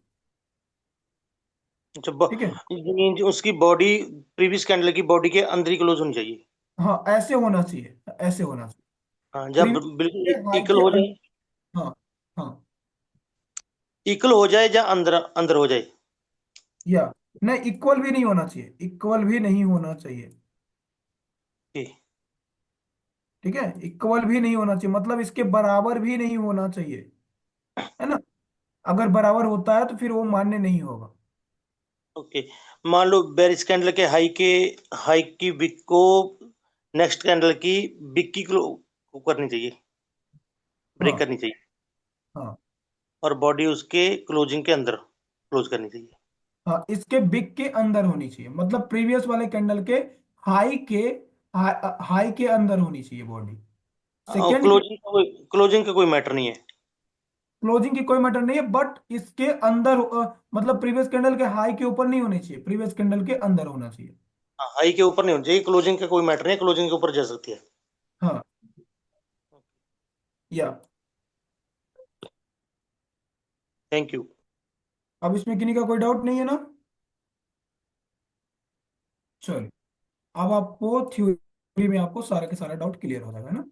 [SPEAKER 8] अच्छा
[SPEAKER 1] ठीक है।
[SPEAKER 8] उसकी बॉडी प्रीवियस कैंडल की बॉडी के अंदर ही क्लोज होनी चाहिए।
[SPEAKER 1] हाँ, ऐसे होना चाहिए, ऐसे होना चाहिए।
[SPEAKER 8] हाँ, जब
[SPEAKER 1] प्रीवियस के
[SPEAKER 8] बिल्कुल
[SPEAKER 1] हाई
[SPEAKER 8] इक्वल
[SPEAKER 1] के
[SPEAKER 8] हो जाए,
[SPEAKER 1] हाँ हाँ,
[SPEAKER 8] इक्वल हो जाए या अंदर अंदर हो जाए।
[SPEAKER 1] या नहीं, इक्वल भी नहीं होना चाहिए, इक्वल भी नहीं होना चाहिए,
[SPEAKER 8] ओके।
[SPEAKER 1] ठीक है। इक्वल भी नहीं होना चाहिए, मतलब इसके बराबर भी नहीं होना चाहिए, है ना। अगर बराबर होता है तो फिर वो मान्य नहीं होगा।
[SPEAKER 8] ओके, मान लो बेरिश कैंडल के हाई की विक को नेक्स्ट कैंडल की विक की करनी चाहिए, ब्रेक
[SPEAKER 1] हाँ
[SPEAKER 8] करनी चाहिए
[SPEAKER 1] हाँ
[SPEAKER 8] और बॉडी उसके क्लोजिंग के अंदर क्लोज करनी चाहिए।
[SPEAKER 1] हाँ, इसके बिग के अंदर होनी चाहिए, मतलब प्रीवियस वाले कैंडल के हाई के हाई के अंदर होनी चाहिए बॉडी।
[SPEAKER 8] और
[SPEAKER 1] सेकेंड,
[SPEAKER 8] क्लोजिंग का कोई मैटर नहीं है।
[SPEAKER 1] क्लोजिंग की कोई मैटर नहीं है, बट इसके अंदर मतलब प्रीवियस कैंडल के हाई के ऊपर नहीं होनी चाहिए, प्रीवियस कैंडल के अंदर होना चाहिए।
[SPEAKER 8] हाई के ऊपर नहीं होनी चाहिए, क्लोजिंग का कोई मैटर नहीं है, क्लोजिंग के ऊपर जा सकती है।
[SPEAKER 1] हाँ, या
[SPEAKER 8] थैंक यू।
[SPEAKER 1] अब इसमें किन्हीं का कोई डाउट नहीं है ना। चलो, अब आपको थ्योरी में आपको सारा के सारा डाउट क्लियर हो जाएगा, है ना।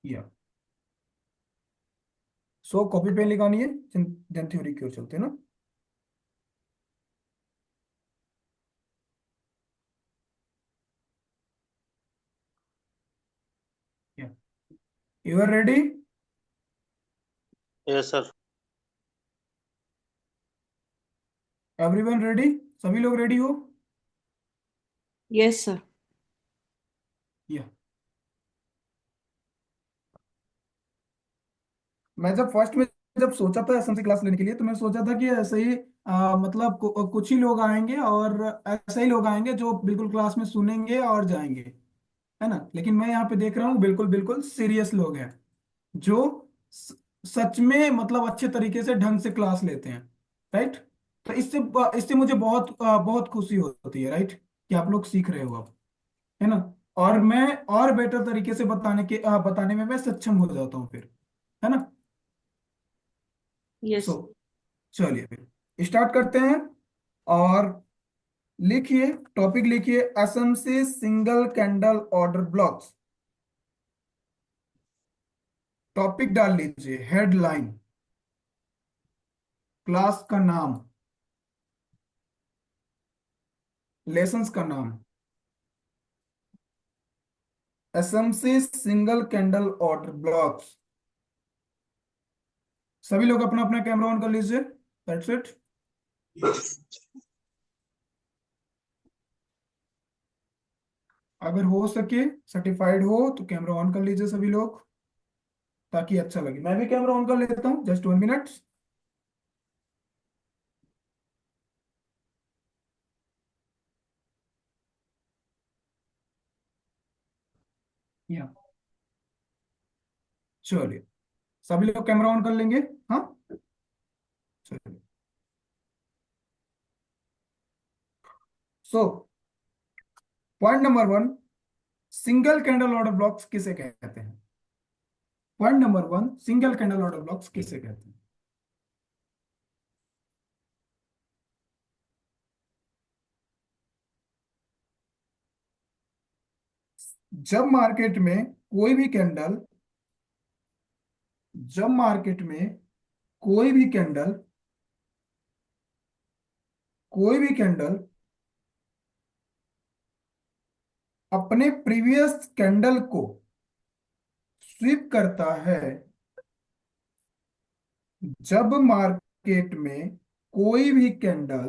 [SPEAKER 1] या सो कॉपी पेन लिखानी है, देन थ्योरी की ओर चलते हैं ना। You are ready?
[SPEAKER 8] Yes sir.
[SPEAKER 1] Everyone ready? सभी लोग रेडी हो?
[SPEAKER 4] Yes sir.
[SPEAKER 1] या मैं जब फर्स्ट में जब सोचा था एसएमसी क्लास लेने के लिए, तो मैं सोचा था कि ऐसे ही मतलब कुछ ही लोग आएंगे, और ऐसे ही लोग आएंगे जो बिल्कुल क्लास में सुनेंगे और जाएंगे, है ना। लेकिन मैं यहाँ पे देख रहा हूँ बिल्कुल बिल्कुल सीरियस लोग हैं, जो स- सच में मतलब अच्छे तरीके से ढंग से क्लास लेते हैं, राइट। तो इससे इससे मुझे बहुत खुशी होती है, राइट, कि आप लोग सीख रहे हो अब, है ना। और मैं और बेटर तरीके से बताने में मैं सक्षम हो जाता हूँ फिर, है ना।
[SPEAKER 4] यस।
[SPEAKER 1] सो चलिए फिर स्टार्ट करते हैं। और लिखिए, टॉपिक लिखिए, SMC single candle order blocks. Topic डाल लीजिए, हेडलाइन, क्लास का नाम, लेसन्स का नाम, SMC single candle order blocks. सभी लोग अपना अपना कैमरा ऑन कर लीजिए। That's it. अगर हो सके, सर्टिफाइड हो तो कैमरा ऑन कर लीजिए सभी लोग, ताकि अच्छा लगे। मैं भी कैमरा ऑन कर लेता हूँ, जस्ट 1 मिनट। या चलिए, सभी लोग कैमरा ऑन कर लेंगे। हाँ, चलिए। So point number 1, single candle order blocks किसे कहते हैं? Point number 1, single candle order blocks किसे कहते हैं? जब मार्केट में कोई भी कैंडल जब मार्केट में कोई भी कैंडल कोई भी कैंडल अपने प्रीवियस कैंडल को स्वीप करता है, जब मार्केट में कोई भी कैंडल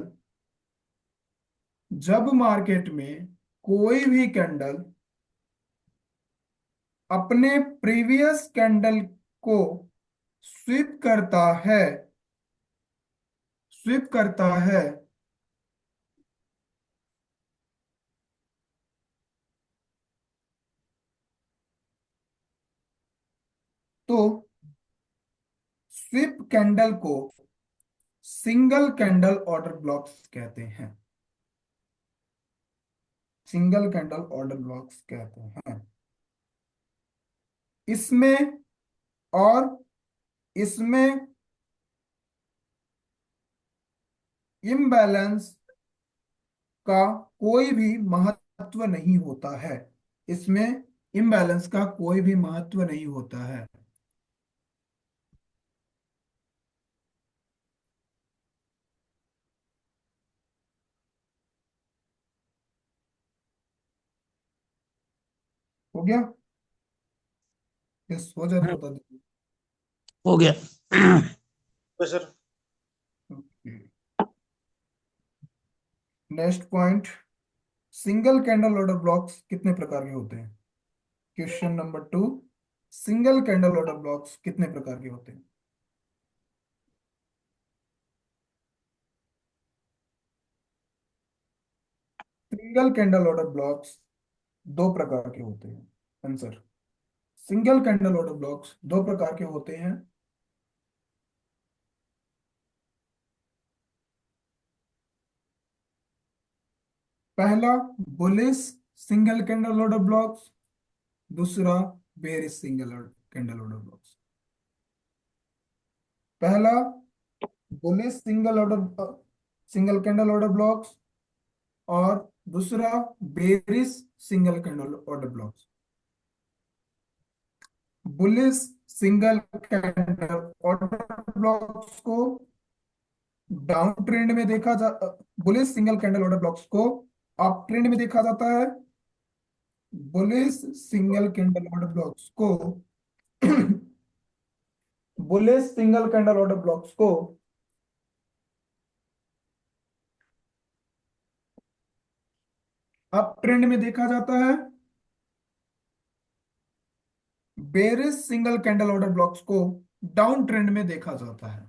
[SPEAKER 1] जब मार्केट में कोई भी कैंडल अपने प्रीवियस कैंडल को स्वीप करता है स्वीप करता है तो स्वीप कैंडल को सिंगल कैंडल ऑर्डर ब्लॉक्स कहते हैं। सिंगल कैंडल ऑर्डर ब्लॉक्स कहते हैं। इसमें और इसमें इम्बैलेंस का कोई भी महत्व नहीं होता है। इसमें इम्बैलेंस का कोई भी महत्व नहीं होता है। हो गया? यस, हो जाए तो बता दीजिए।
[SPEAKER 3] हो गया।
[SPEAKER 8] Sir
[SPEAKER 1] next point, single candle order blocks कितने प्रकार के होते हैं? Question number 2, single candle order blocks कितने प्रकार के होते हैं? सिंगल कैंडल ऑर्डर ब्लॉक्स 2 प्रकार के होते हैं। Answer, single candle order blocks 2 प्रकार के होते हैं। पहला, bullish single candle order blocks. दूसरा, bearish single candle order blocks. पहला, bullish single candle order blocks, और दूसरा, bearish single candle order blocks. Bullish single candle order blocks को डाउन ट्रेंड में देखा जा bullish single candle order blocks को up trend में देखा जाता है। Bullish single candle order blocks को bullish single candle order blocks को अप ट्रेंड में देखा जाता है। Bearish single candle order blocks को डाउन ट्रेंड में देखा जाता है।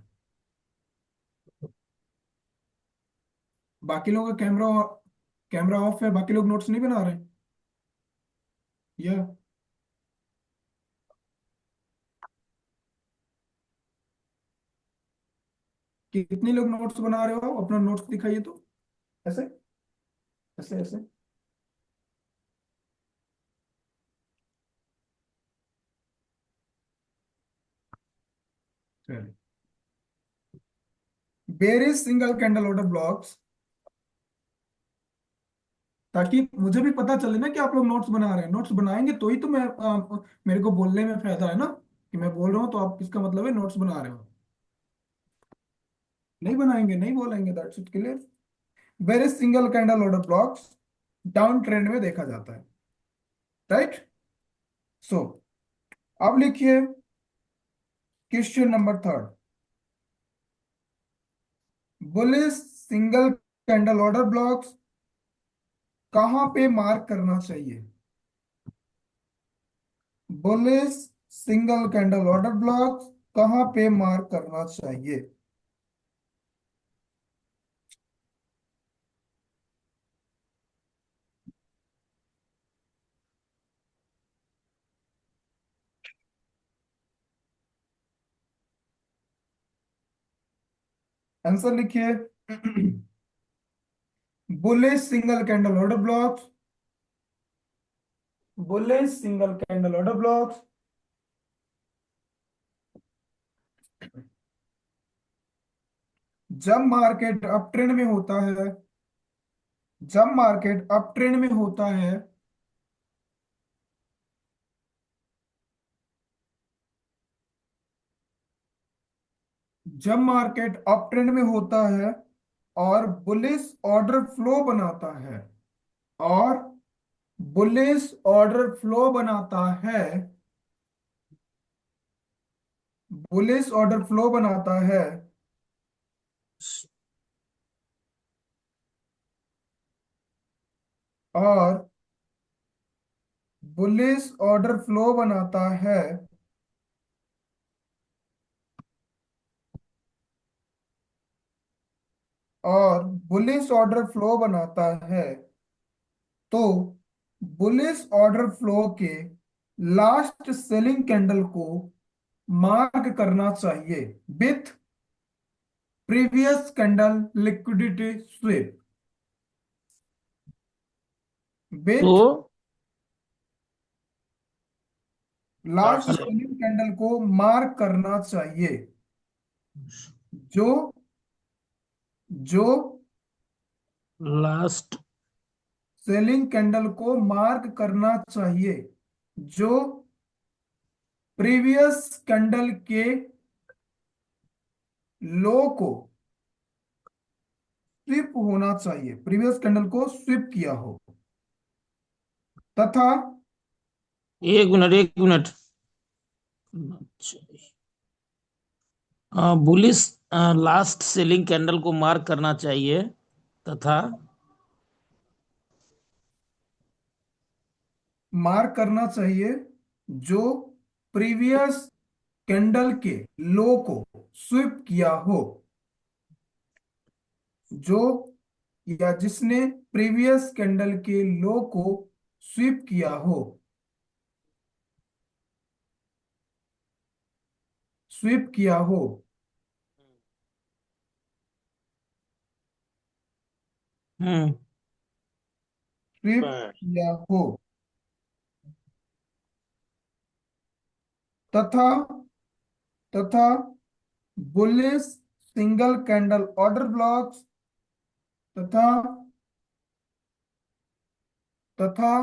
[SPEAKER 1] बाकी लोगों का कैमरा कैमरा ऑफ है, बाकी लोग नोट्स नहीं बना रहे? या कितने लोग नोट्स बना रहे हो? अपना नोट्स दिखाइए तो। ऐसे, ऐसे, ऐसे। चलिए, bearish single candle order blocks ताकि मुझे भी पता चले ना कि आप लोग नोट्स बना रहे हैं। नोट्स बनाएंगे तो ही तो मैं मेरे को बोलने में फायदा है ना, कि मैं बोल रहा हूँ तो आप, इसका मतलब है नोट्स बना रहे हो। नहीं बनाएंगे, नहीं बोलेंगे, that's it, clear. Very single candle order blocks down trend में देखा जाता है, राइट। सो अब लिखिए question number third. Bullish single candle order blocks कहां पे मार्क करना चाहिए? Bullish single candle order blocks कहां पे मार्क करना चाहिए? आंसर लिखिए। Bullish single candle order blocks, bullish single candle order blocks जब मार्केट अप ट्रेंड में होता है, जब मार्केट अप ट्रेंड में होता है, जब मार्केट अप ट्रेंड में होता है और बुलिश ऑर्डर फ्लो बनाता है, और बुलिश ऑर्डर फ्लो बनाता है, बुलिश ऑर्डर फ्लो बनाता है, और बुलिश ऑर्डर फ्लो बनाता है, और बुलिश ऑर्डर फ्लो बनाता है, तो बुलिश ऑर्डर फ्लो के लास्ट सेलिंग कैंडल को मार्क करना चाहिए with previous candle liquidity sweep,
[SPEAKER 3] तो
[SPEAKER 1] with last
[SPEAKER 8] last
[SPEAKER 1] selling candle को मार्क करना चाहिए, जो जो
[SPEAKER 3] लास्ट
[SPEAKER 1] सेलिंग कैंडल को मार्क करना चाहिए जो प्रीवियस कैंडल के लो को स्विप होना चाहिए, प्रीवियस कैंडल को स्विप किया हो, तथा
[SPEAKER 3] एक मिनट, एक minute. Bullish last selling candle को मार्क करना चाहिए तथा
[SPEAKER 1] मार्क करना चाहिए जो प्रीवियस कैंडल के लो को स्विप किया हो, जो या जिसने प्रीवियस कैंडल के लो को स्वीप किया हो, स्वीप किया हो,
[SPEAKER 3] हम्म
[SPEAKER 1] स्वीप किया हो, तथा तथा bullish single candle order blocks, तथा तथा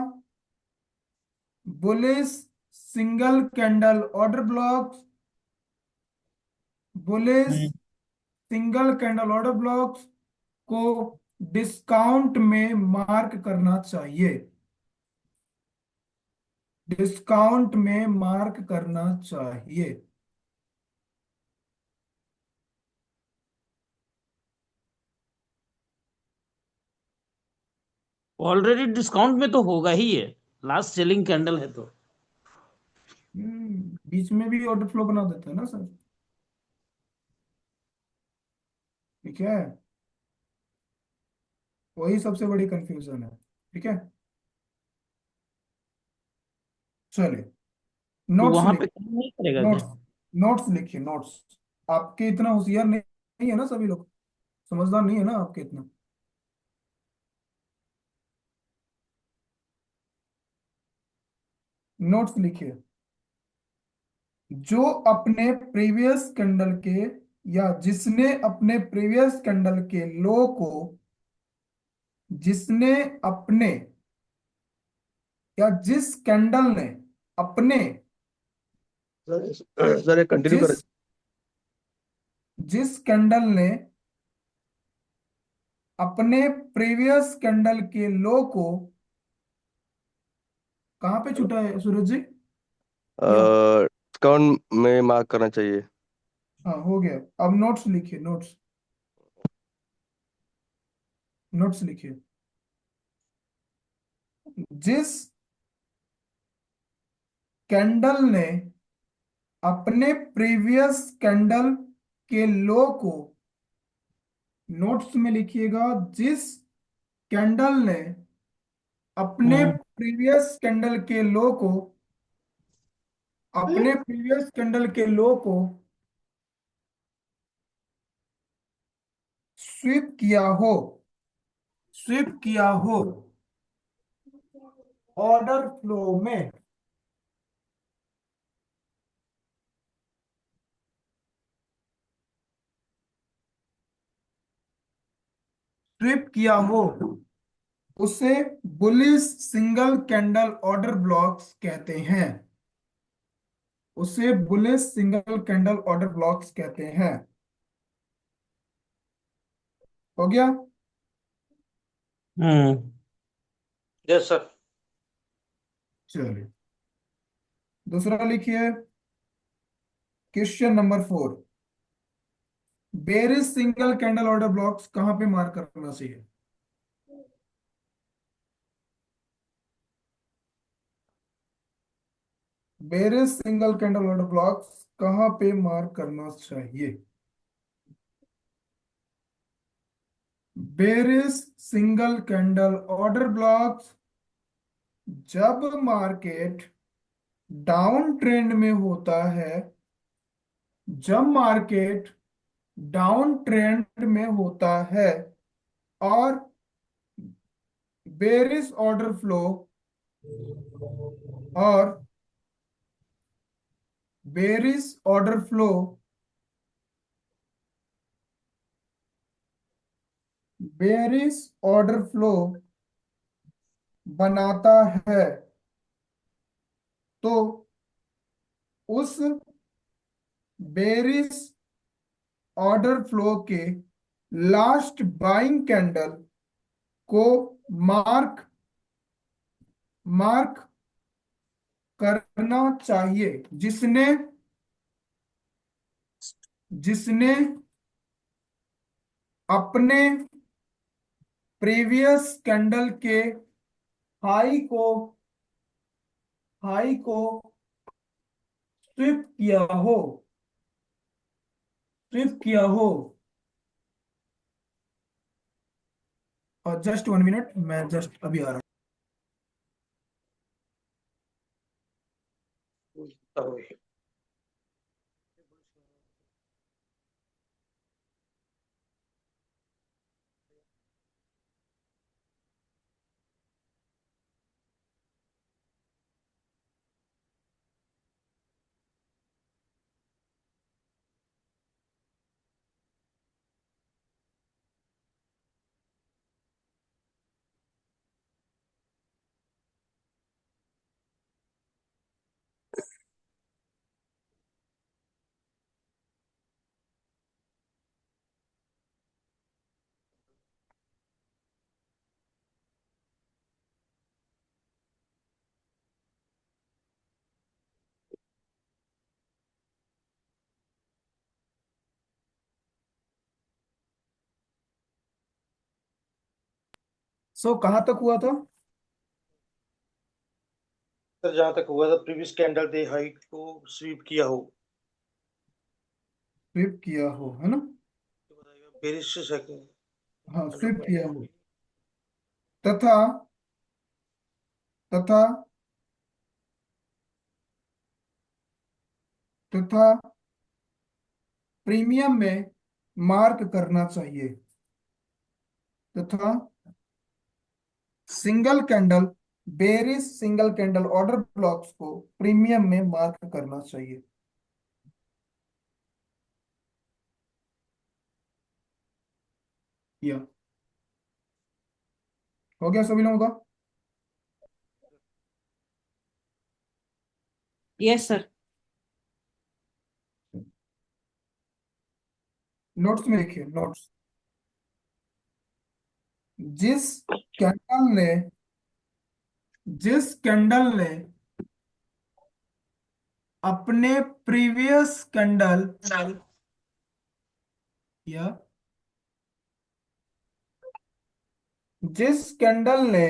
[SPEAKER 1] bullish single candle order blocks, bullish
[SPEAKER 3] hmm
[SPEAKER 1] single candle order blocks को डिस्काउंट में मार्क करना चाहिए, डिस्काउंट में मार्क करना चाहिए।
[SPEAKER 3] ऑलरेडी डिस्काउंट में तो होगा ही है, लास्ट सेलिंग कैंडल है तो।
[SPEAKER 1] बीच में भी ऑर्डर फ्लो बना देते हैं ना सर, ठीक है, वही सबसे बड़ी कंफ्यूजन है, ठीक है। चलिए
[SPEAKER 3] तो
[SPEAKER 1] नोट्स
[SPEAKER 3] वहां पे
[SPEAKER 1] लिख,
[SPEAKER 3] काम नहीं करेगा क्या?
[SPEAKER 1] नोट्स, नोट्स लिखिए, नोट्स। आपके इतना होशियार नहीं, नहीं है ना सभी लोग, समझदार नहीं है ना आपके इतना। नोट्स लिखिए। जो अपने प्रीवियस कैंडल के, या जिसने अपने प्रीवियस कैंडल के लो को जिसने अपने या जिस कैंडल ने अपने
[SPEAKER 9] सर कंटिन्यू कर।
[SPEAKER 1] जिस जिस कैंडल ने अपने प्रीवियस कैंडल के लो को कहाँ पे छूटा है सूरज जी? या
[SPEAKER 9] डिस्काउंट में मार्क करना चाहिए।
[SPEAKER 1] हाँ, हो गया। अब नोट्स लिखिए, नोट्स नोट्स लिखिए। जिस कैंडल ने अपने प्रीवियस कैंडल के लो को, नोट्स में लिखिएगा, जिस कैंडल ने अपने प्रीवियस कैंडल के लो को, अपने प्रीवियस कैंडल के लो को स्वीप किया हो, स्वीप किया हो ऑर्डर फ्लो में, स्वीप किया हो, उसे bullish single candle order blocks कहते हैं। उसे bullish single candle order blocks कहते हैं। हो गया?
[SPEAKER 3] हम्म
[SPEAKER 8] यस सर।
[SPEAKER 1] चलिए, दूसरा लिखिए। Question number 4, berries single candle order blocks कहां पे मार्क करना चाहिए? Berries single candle order blocks कहां पे मार्क करना चाहिए? Berries single candle order blocks जब मार्केट डाउन ट्रेंड में होता है, जब मार्केट डाउन ट्रेंड में होता है और बेरिस ऑर्डर फ्लो और berries order flow berries order flow बनाता है, तो उस बेरिस ऑर्डर फ्लो के लास्ट बाइंग कैंडल को मार्क मार्क करना चाहिए, जिसने जिसने अपने प्रीवियस कैंडल के हाई को स्विप किया हो, स्विप किया हो। और जस्ट 1 मिनट, मैं जस्ट अभी आ रहा सो कहां तक हुआ था?
[SPEAKER 8] सर जहां तक हुआ था प्रीवियस कैंडल थे हाई को स्वीप किया हो।
[SPEAKER 1] स्विप किया हो, है ना?
[SPEAKER 8] Bearish second.
[SPEAKER 1] हाँ, स्विप किया हो, तथा तथा तथा प्रीमियम में मार्क करना चाहिए, तथा single candle berries single candle order blocks को प्रीमियम में मार्क करना चाहिए। या हो गया सभी लोगों का?
[SPEAKER 6] Yes sir.
[SPEAKER 1] नोट्स में लिखिए, नोट्स। जिस कैंडल ने जिस कैंडल ने अपने प्रीवियस कैंडल या जिस कैंडल ने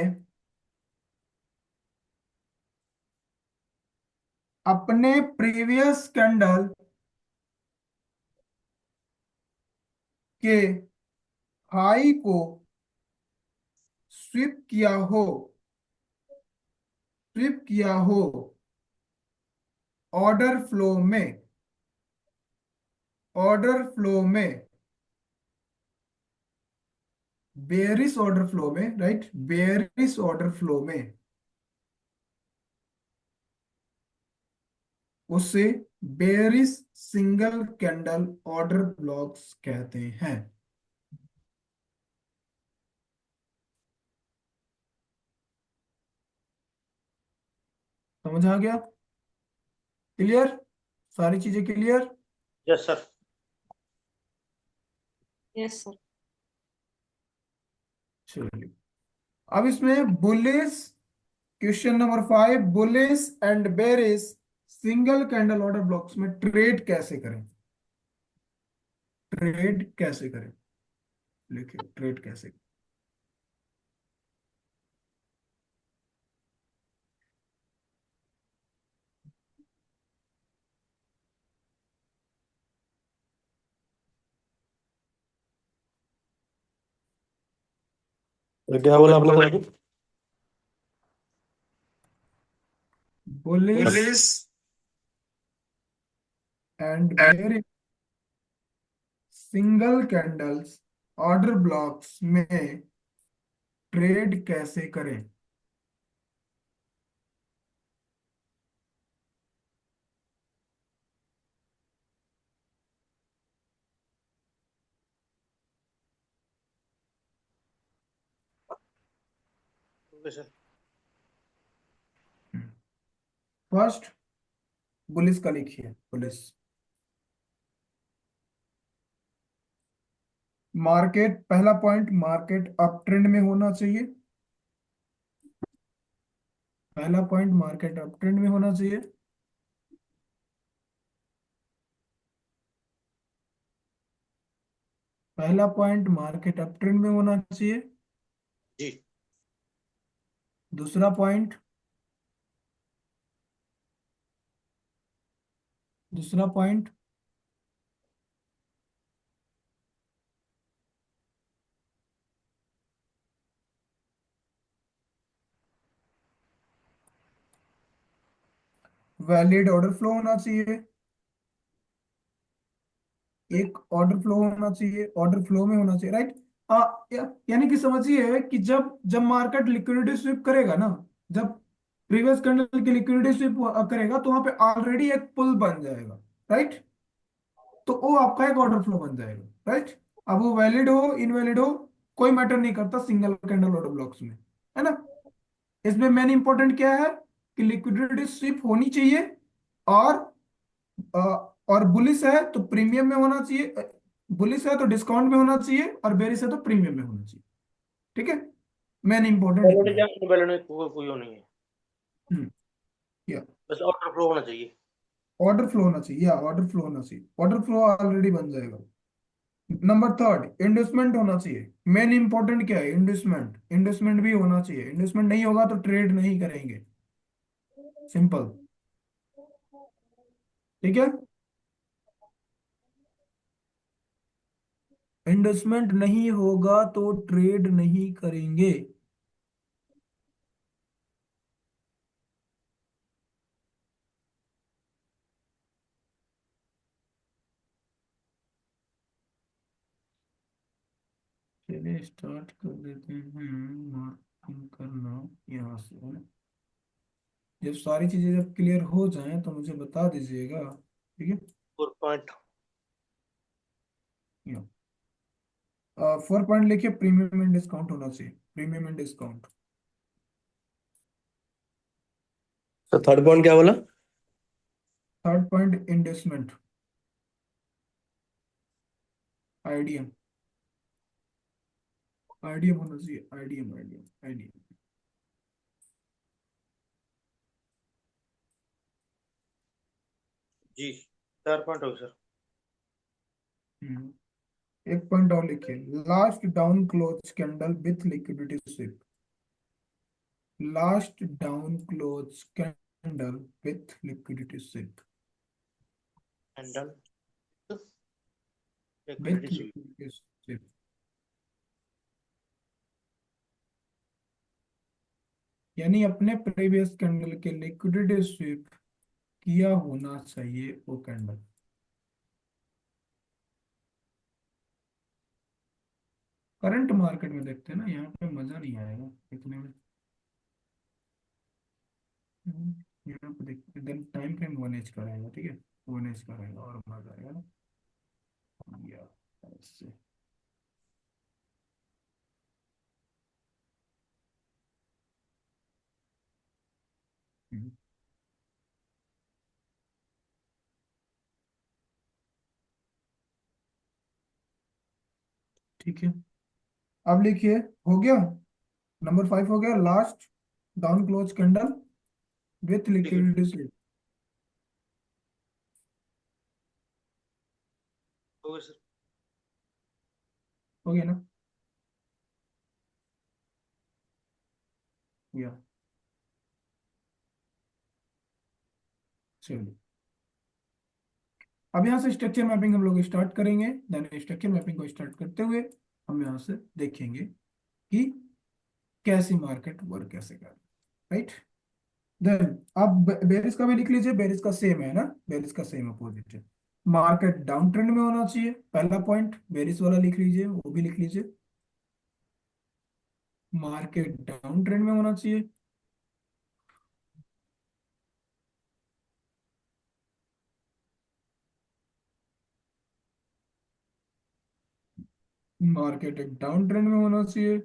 [SPEAKER 1] अपने प्रीवियस कैंडल के हाई को स्वीप किया हो ऑर्डर फ्लो में बेयरिश ऑर्डर फ्लो में, राइट, बेयरिश ऑर्डर फ्लो में, उसे bearish single candle order blocks कहते हैं। समझ आ गया? क्लियर? सारी चीजें clear?
[SPEAKER 8] Yes sir.
[SPEAKER 6] Yes sir.
[SPEAKER 1] चलिए, अब इसमें bullish, question number 5, bullish and bearish single candle order blocks में ट्रेड कैसे करें? ट्रेड कैसे करें? लिखिए, ट्रेड कैसे?
[SPEAKER 9] क्या बोला आपने sir?
[SPEAKER 1] Bullish and bearish single candles order blocks में ट्रेड कैसे करें?
[SPEAKER 8] Okay sir.
[SPEAKER 1] फर्स्ट बुलिश का लिखिए, बुलिश। मार्केट, पहला पॉइंट, मार्केट अप ट्रेंड में होना चाहिए। पहला पॉइंट, मार्केट अप ट्रेंड में होना चाहिए। पहला पॉइंट, मार्केट अप ट्रेंड में होना चाहिए।
[SPEAKER 8] जी।
[SPEAKER 1] दूसरा पॉइंट, दूसरा पॉइंट, वैलिड ऑर्डर फ्लो होना चाहिए। एक ऑर्डर फ्लो होना चाहिए, ऑर्डर फ्लो में होना चाहिए, राइट। यानी कि समझिए कि जब जब मार्केट लिक्विडिटी स्वीप करेगा ना, जब प्रीवियस कैंडल की लिक्विडिटी स्वीप करेगा तो वहां पे ऑलरेडी एक पुल बन जाएगा, राइट। तो वो आपका एक ऑर्डर फ्लो बन जाएगा, राइट। अब वो वैलिड हो इनवैलिड हो कोई मैटर नहीं करता सिंगल कैंडल ऑर्डर ब्लॉक्स में, है ना। इसमें मेन इंपॉर्टेंट क्या है कि लिक्विडिटी स्वीप होनी चाहिए, और अ, और बुलिश है तो प्रीमियम में होना चाहिए, बुलिश है तो डिस्काउंट में होना चाहिए, और बेरिश है तो प्रीमियम में होना चाहिए। ठीक है, मेन इंपॉर्टेंट इतना
[SPEAKER 8] वैलिड
[SPEAKER 1] है।
[SPEAKER 8] या इनवैलिड में कोई वो नहीं है,
[SPEAKER 1] हम्म, या
[SPEAKER 8] बस ऑर्डर फ्लो होना चाहिए।
[SPEAKER 1] ऑर्डर फ्लो होना चाहिए, या ऑर्डर फ्लो होना चाहिए, ऑर्डर फ्लो ऑलरेडी बन जाएगा। नंबर थर्ड, इंडस्टमेंट होना चाहिए। मेन इंपॉर्टेंट क्या है? इंडस्टमेंट, इंडस्टमेंट भी होना चाहिए। इंडस्टमेंट नहीं होगा तो ट्रेड नहीं करेंगे, सिंपल। ठीक है, इंडस्टमेंट नहीं होगा तो ट्रेड नहीं करेंगे। चलिए स्टार्ट कर देते हैं मार्किंग करना यहाँ से। जब सारी चीजें जब क्लियर हो जाएं तो मुझे बता दीजिएगा, ठीक है।
[SPEAKER 8] 4 पॉइंट।
[SPEAKER 1] या फोर पॉइंट लिखिए, प्रीमियम एंड डिस्काउंट होना चाहिए, प्रीमियम एंड डिस्काउंट।
[SPEAKER 9] तो थर्ड पॉइंट क्या बोला?
[SPEAKER 1] Third point inducement, IDM, IDM होना चाहिए, आईडीएम आईडीएम आईडीएम।
[SPEAKER 8] जी 4 पॉइंट हो गए सर।
[SPEAKER 1] एक पॉइंट और लिखिए, last down close candle with liquidity sweep, last down close candle with liquidity sweep,
[SPEAKER 8] handle
[SPEAKER 1] with
[SPEAKER 8] liquidity sweep.
[SPEAKER 1] Liquidity sweep. यानी अपने प्रीवियस कैंडल के लिक्विडिटी स्विप किया होना चाहिए वो कैंडल। करंट मार्केट में देखते हैं ना, यहाँ पे मजा नहीं आएगा देखने में। यहाँ पे देखते हैं, देन टाइम फ्रेम 1 एज का रहेगा, ठीक है, 1 एज का रहेगा और मजा आएगा ना। या ऐसे। हम्म, ठीक है, अब लिखिए, हो गया, नंबर 5 हो गया, last down close candle with liquidity sweep.
[SPEAKER 8] हो गए सर।
[SPEAKER 1] हो गया ना? या चलिए, अब यहाँ से स्ट्रक्चर मैपिंग हम लोग स्टार्ट करेंगे। देन स्ट्रक्चर मैपिंग को स्टार्ट करते हुए हम यहाँ से देखेंगे कि कैसे मार्केट वर्क कैसे कर, राइट। देन अब बेरिस का भी लिख लीजिए, बेरिस का सेम है ना, बेरिस का सेम अपोजिट है। मार्केट डाउन ट्रेंड में होना चाहिए, पहला पॉइंट बेरिस वाला लिख लीजिए, वो भी लिख लीजिए, मार्केट डाउन ट्रेंड में होना चाहिए। मार्केट एक डाउन ट्रेंड में होना चाहिए।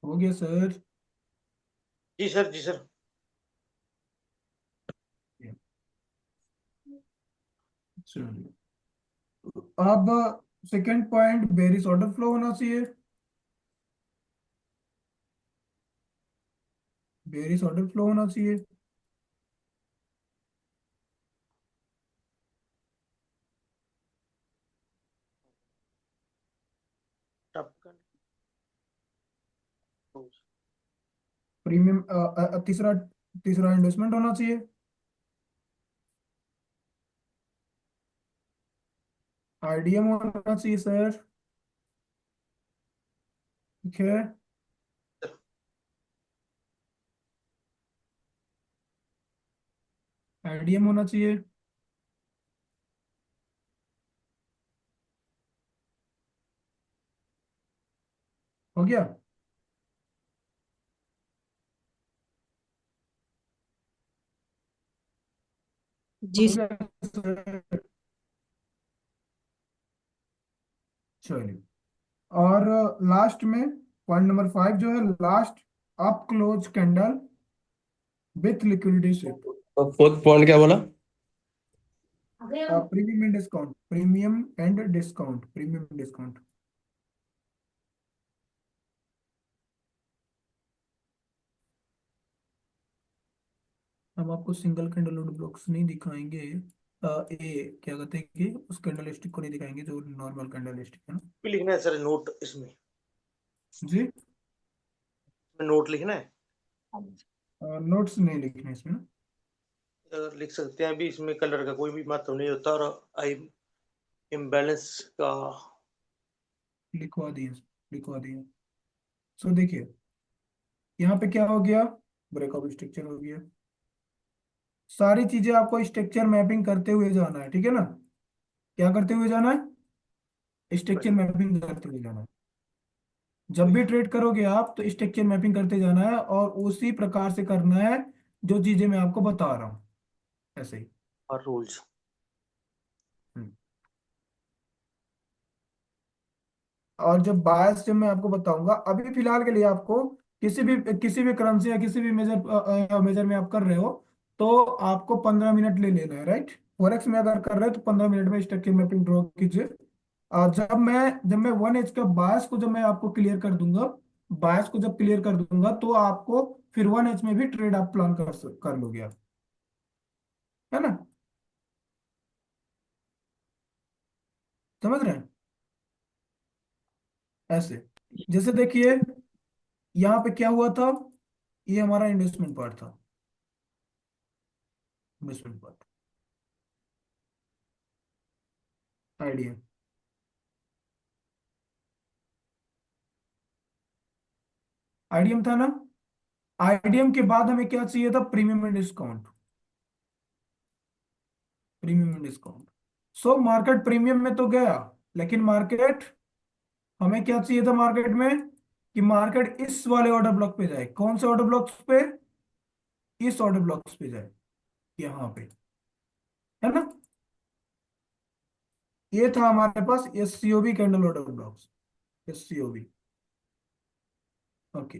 [SPEAKER 1] हो गया सर?
[SPEAKER 8] जी सर, जी सर।
[SPEAKER 1] चलिए, अब second point berries order flow होना चाहिए, बेरिस ऑर्डर फ्लो होना चाहिए।
[SPEAKER 8] टप का
[SPEAKER 1] प्रीमियम तीसरा तीसरा इन्वेस्टमेंट होना चाहिए, आईडीएम होना चाहिए सर, ठीक है। आईडीएम होना चाहिए, हो गया।
[SPEAKER 4] जी
[SPEAKER 1] हो
[SPEAKER 4] सर।
[SPEAKER 1] गया सर? चलिए, और लास्ट में पॉइंट नंबर 5 जो है, last up close candle with liquidity sweep,
[SPEAKER 9] तो फोर्थ पॉइंट क्या बोला?
[SPEAKER 1] Premium and discount, premium and discount, premium discount. हम आपको सिंगल कैंडल वुड ब्लॉक्स नहीं दिखाएंगे, ये क्या कहते हैं कि उस कैंडल स्टिक को नहीं दिखाएंगे जो नॉर्मल कैंडल स्टिक है ना।
[SPEAKER 8] भी लिखना है सर, नोट इसमें
[SPEAKER 1] जी,
[SPEAKER 8] नोट लिखना है।
[SPEAKER 1] नोट्स नहीं लिखने इसमें ना।
[SPEAKER 8] अगर लिख सकते हैं, अभी इसमें कलर का कोई भी महत्व नहीं होता, और आई इम्बैलेंस का
[SPEAKER 1] लिखवा दिए, लिखवा दिए। सो देखिए, यहाँ पे क्या हो गया, ब्रेकअप स्ट्रक्चर हो गया, सारी चीजें आपको स्ट्रक्चर मैपिंग करते हुए जाना है, ठीक है ना। क्या करते हुए जाना है? स्ट्रक्चर मैपिंग करते हुए जाना है। जब भी ट्रेड करोगे आप तो स्ट्रक्चर मैपिंग करते जाना है और उसी प्रकार से करना है जो चीजें मैं आपको बता रहा हूँ, ऐसे ही।
[SPEAKER 8] और रूल्स।
[SPEAKER 1] हम्म। और जब बायस जब मैं आपको बताऊंगा, अभी फिलहाल के लिए आपको किसी भी करेंसी या किसी भी मेजर में आप कर रहे हो तो आपको 15 मिनट ले लेना है, राइट। फॉरेक्स में अगर कर रहे हो तो 15 मिनट में स्ट्रक्चर मैपिंग ड्रॉ कीजिए। और जब मैं 1H का बायस को जब मैं आपको क्लियर कर दूंगा, बायस को जब क्लियर कर दूंगा तो आपको फिर 1H में भी ट्रेड आप प्लान कर लोगे आप, है ना। समझ रहे हैं? ऐसे जैसे देखिए यहाँ पे क्या हुआ था, ये हमारा इन्वेस्टमेंट पार्ट था, इन्वेस्टमेंट पार्ट, आइडिया, आईडीएम था ना। आईडीएम के बाद हमें क्या चाहिए था? Premium and discount, premium and discount. So market premium में तो गया, लेकिन मार्केट, हमें क्या चाहिए था मार्केट में? कि मार्केट इस वाले ऑर्डर ब्लॉक पे जाए। कौन से ऑर्डर ब्लॉक्स पे? इस ऑर्डर ब्लॉक्स पे जाए, यहाँ पे, है ना। ये था हमारे पास SCOB candle order blocks, SCOB. Okay,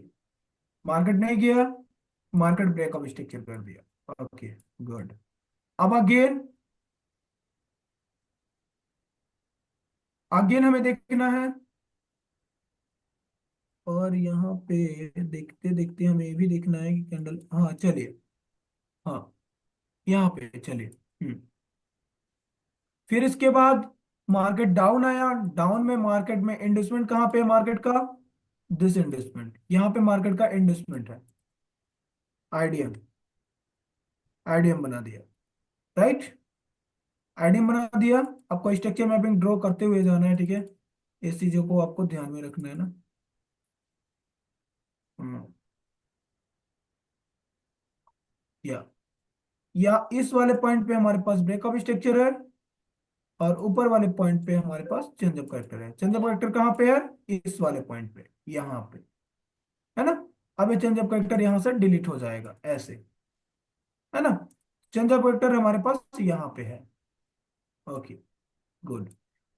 [SPEAKER 1] market नहीं गया, मार्केट ब्रेकअप स्ट्रक्चर कर दिया। Okay, good. अब अगेन अगेन हमें देखना है, और यहाँ पे देखते देखते हमें ये भी देखना है कि कैंडल, हाँ चलिए, हाँ यहाँ पे चलिए। फिर इसके बाद मार्केट डाउन आया, डाउन में मार्केट में इंडस्टमेंट कहाँ पे है मार्केट का? दिस इंडस्टमेंट, यहाँ पे मार्केट का इंडस्टमेंट है, आईडीएम, आईडीएम बना दिया, राइट। आईडीएम बना दिया। आपको स्ट्रक्चर मैपिंग ड्रॉ करते हुए जाना है, ठीक है। इस चीजों को आपको ध्यान में रखना है ना। हम्म, या या इस वाले पॉइंट पे हमारे पास ब्रेकअप स्ट्रक्चर है, और ऊपर वाले पॉइंट पे हमारे पास चेंजअप करेक्टर है। चेंजअप करेक्टर कहाँ पे है? इस वाले पॉइंट पे, यहाँ पे, है ना। अब ये चेंजअप करेक्टर यहाँ से डिलीट हो जाएगा, ऐसे, है ना। चेंजअप करेक्टर हमारे पास यहाँ पे है। Okay, good.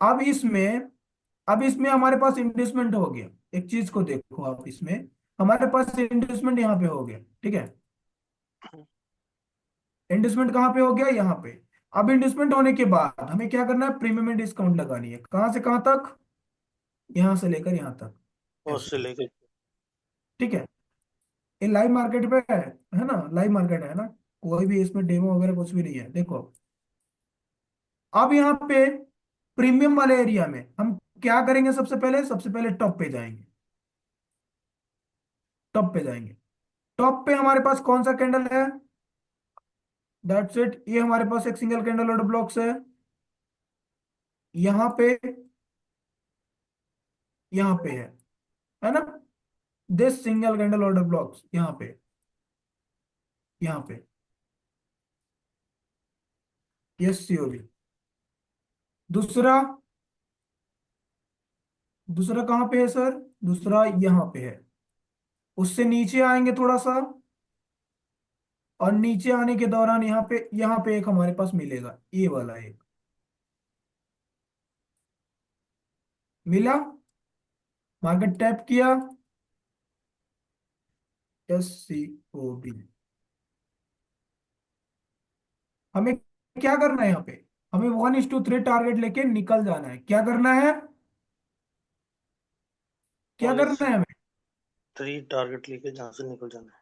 [SPEAKER 1] अब इसमें अब इसमें हमारे पास इन्वेस्टमेंट हो गया। एक चीज को देखो आप, इसमें हमारे पास इन्वेस्टमेंट यहाँ पे हो गया, ठीक है। इन्वेस्टमेंट कहाँ पे हो गया? यहाँ पे। अब इन्वेस्टमेंट होने के बाद हमें क्या करना है? प्रीमियम एंड डिस्काउंट लगानी है। कहाँ से कहाँ तक? यहाँ से लेकर यहाँ तक,
[SPEAKER 8] और से
[SPEAKER 1] ऐसे,
[SPEAKER 8] लेके।
[SPEAKER 1] ठीक है। ये लाइव मार्केट पे है ना, लाइव मार्केट है ना। कोई भी इसमें डेमो वगैरह कुछ भी नहीं है, देखो। अब यहाँ पे प्रीमियम वाले एरिया में हम क्या करेंगे? सबसे पहले टॉप पे जाएंगे, टॉप पे जाएंगे। टॉप पे हमारे पास कौन सा कैंडल है? दैट्स इट, ये हमारे पास एक सिंगल कैंडल ऑर्डर ब्लॉक्स है, यहाँ पे, यहाँ पे है ना। This single candle order blocks यहाँ पे, यहाँ पे, यस सीओबी। दूसरा, दूसरा कहाँ पे है सर? दूसरा यहाँ पे है। उससे नीचे आएंगे थोड़ा सा, और नीचे आने के दौरान यहाँ पे एक हमारे पास मिलेगा, ये वाला एक मिला। मार्केट टैप किया, एस सी ओ बी। हमें क्या करना है यहाँ पे? हमें 1:3 टारगेट लेके निकल जाना है। क्या करना है? क्या
[SPEAKER 8] ओनली
[SPEAKER 1] करना है हमें?
[SPEAKER 8] 3 टारगेट लेके जहां से निकल जाना है।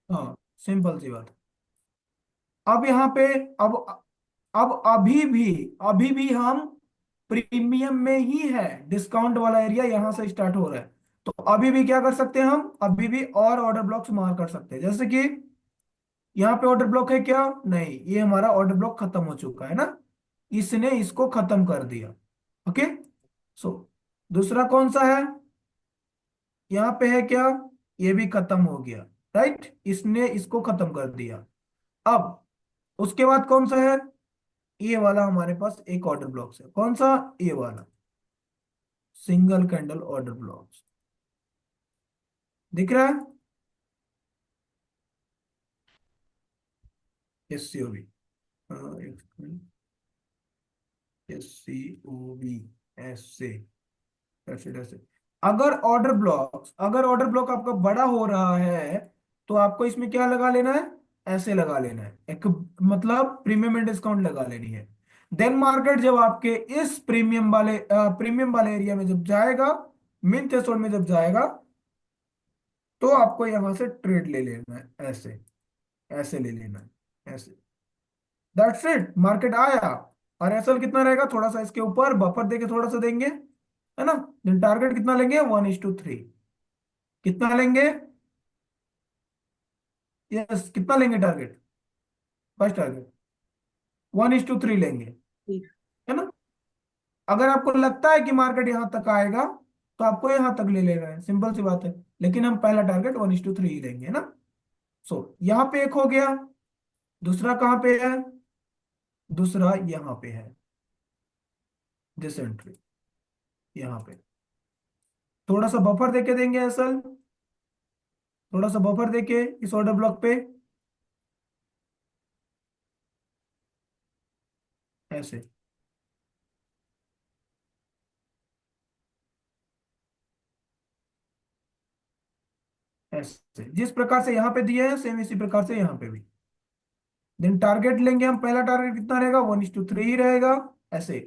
[SPEAKER 1] हाँ, सिंपल सी बात। अब यहाँ पे, अब अब अभी भी हम प्रीमियम में ही है। डिस्काउंट वाला एरिया यहाँ से स्टार्ट हो रहा है, तो अभी भी क्या कर सकते हैं? हम अभी भी और ऑर्डर ब्लॉक्स मार कर सकते हैं। जैसे कि यहाँ पे ऑर्डर ब्लॉक है क्या? नहीं, ये हमारा ऑर्डर ब्लॉक खत्म हो चुका है ना, इसने इसको खत्म कर दिया। ओके, सो दूसरा कौन सा है? यहाँ पे है क्या? ये भी खत्म हो गया, राइट, इसने इसको खत्म कर दिया। अब उसके बाद कौन सा है, ये वाला हमारे पास एक ऑर्डर ब्लॉक है, कौन सा, ये वाला सिंगल कैंडल ऑर्डर ब्लॉक, दिख रहा है, SCOB, SCOB, ऐसे ऐसे ऐसे। अगर ऑर्डर ब्लॉक आपका बड़ा हो रहा है तो आपको इसमें क्या लगा लेना है, ऐसे लगा लेना है, एक मतलब प्रीमियम एंड डिस्काउंट लगा लेनी है। देन मार्केट जब आपके इस प्रीमियम वाले एरिया में जब जाएगा, मिन थ्रेशोल्ड में जब जाएगा, तो आपको यहां से ट्रेड ले लेना है, ऐसे ऐसे ले लेना है, ऐसे। दैट्स इट, मार्केट आया और एसएल कितना रहेगा, थोड़ा सा इसके ऊपर बफर देके थोड़ा सा देंगे, है ना। देन टारगेट कितना लेंगे, 1:3, कितना लेंगे, यस कितना लेंगे टारगेट, फर्स्ट टारगेट 1:3 लेंगे, है ना। अगर आपको लगता है कि मार्केट यहां तक आएगा तो आपको यहां तक ले लेना है, सिंपल सी बात है, लेकिन हम पहला टारगेट 1:3 ही लेंगे, है ना। सो यहां पे एक हो गया, दूसरा कहां पे है, दूसरा यहां पे है, दिस एंट्री यहां पे, थोड़ा सा बफर देके देंगे असल, थोड़ा सा बफर देके इस ऑर्डर ब्लॉक पे, ऐसे ऐसे जिस प्रकार से यहां पे दिए हैं सेम इसी प्रकार से यहां पे भी। देन टारगेट लेंगे हम, पहला टारगेट कितना रहेगा, 1:3 ही रहेगा, ऐसे।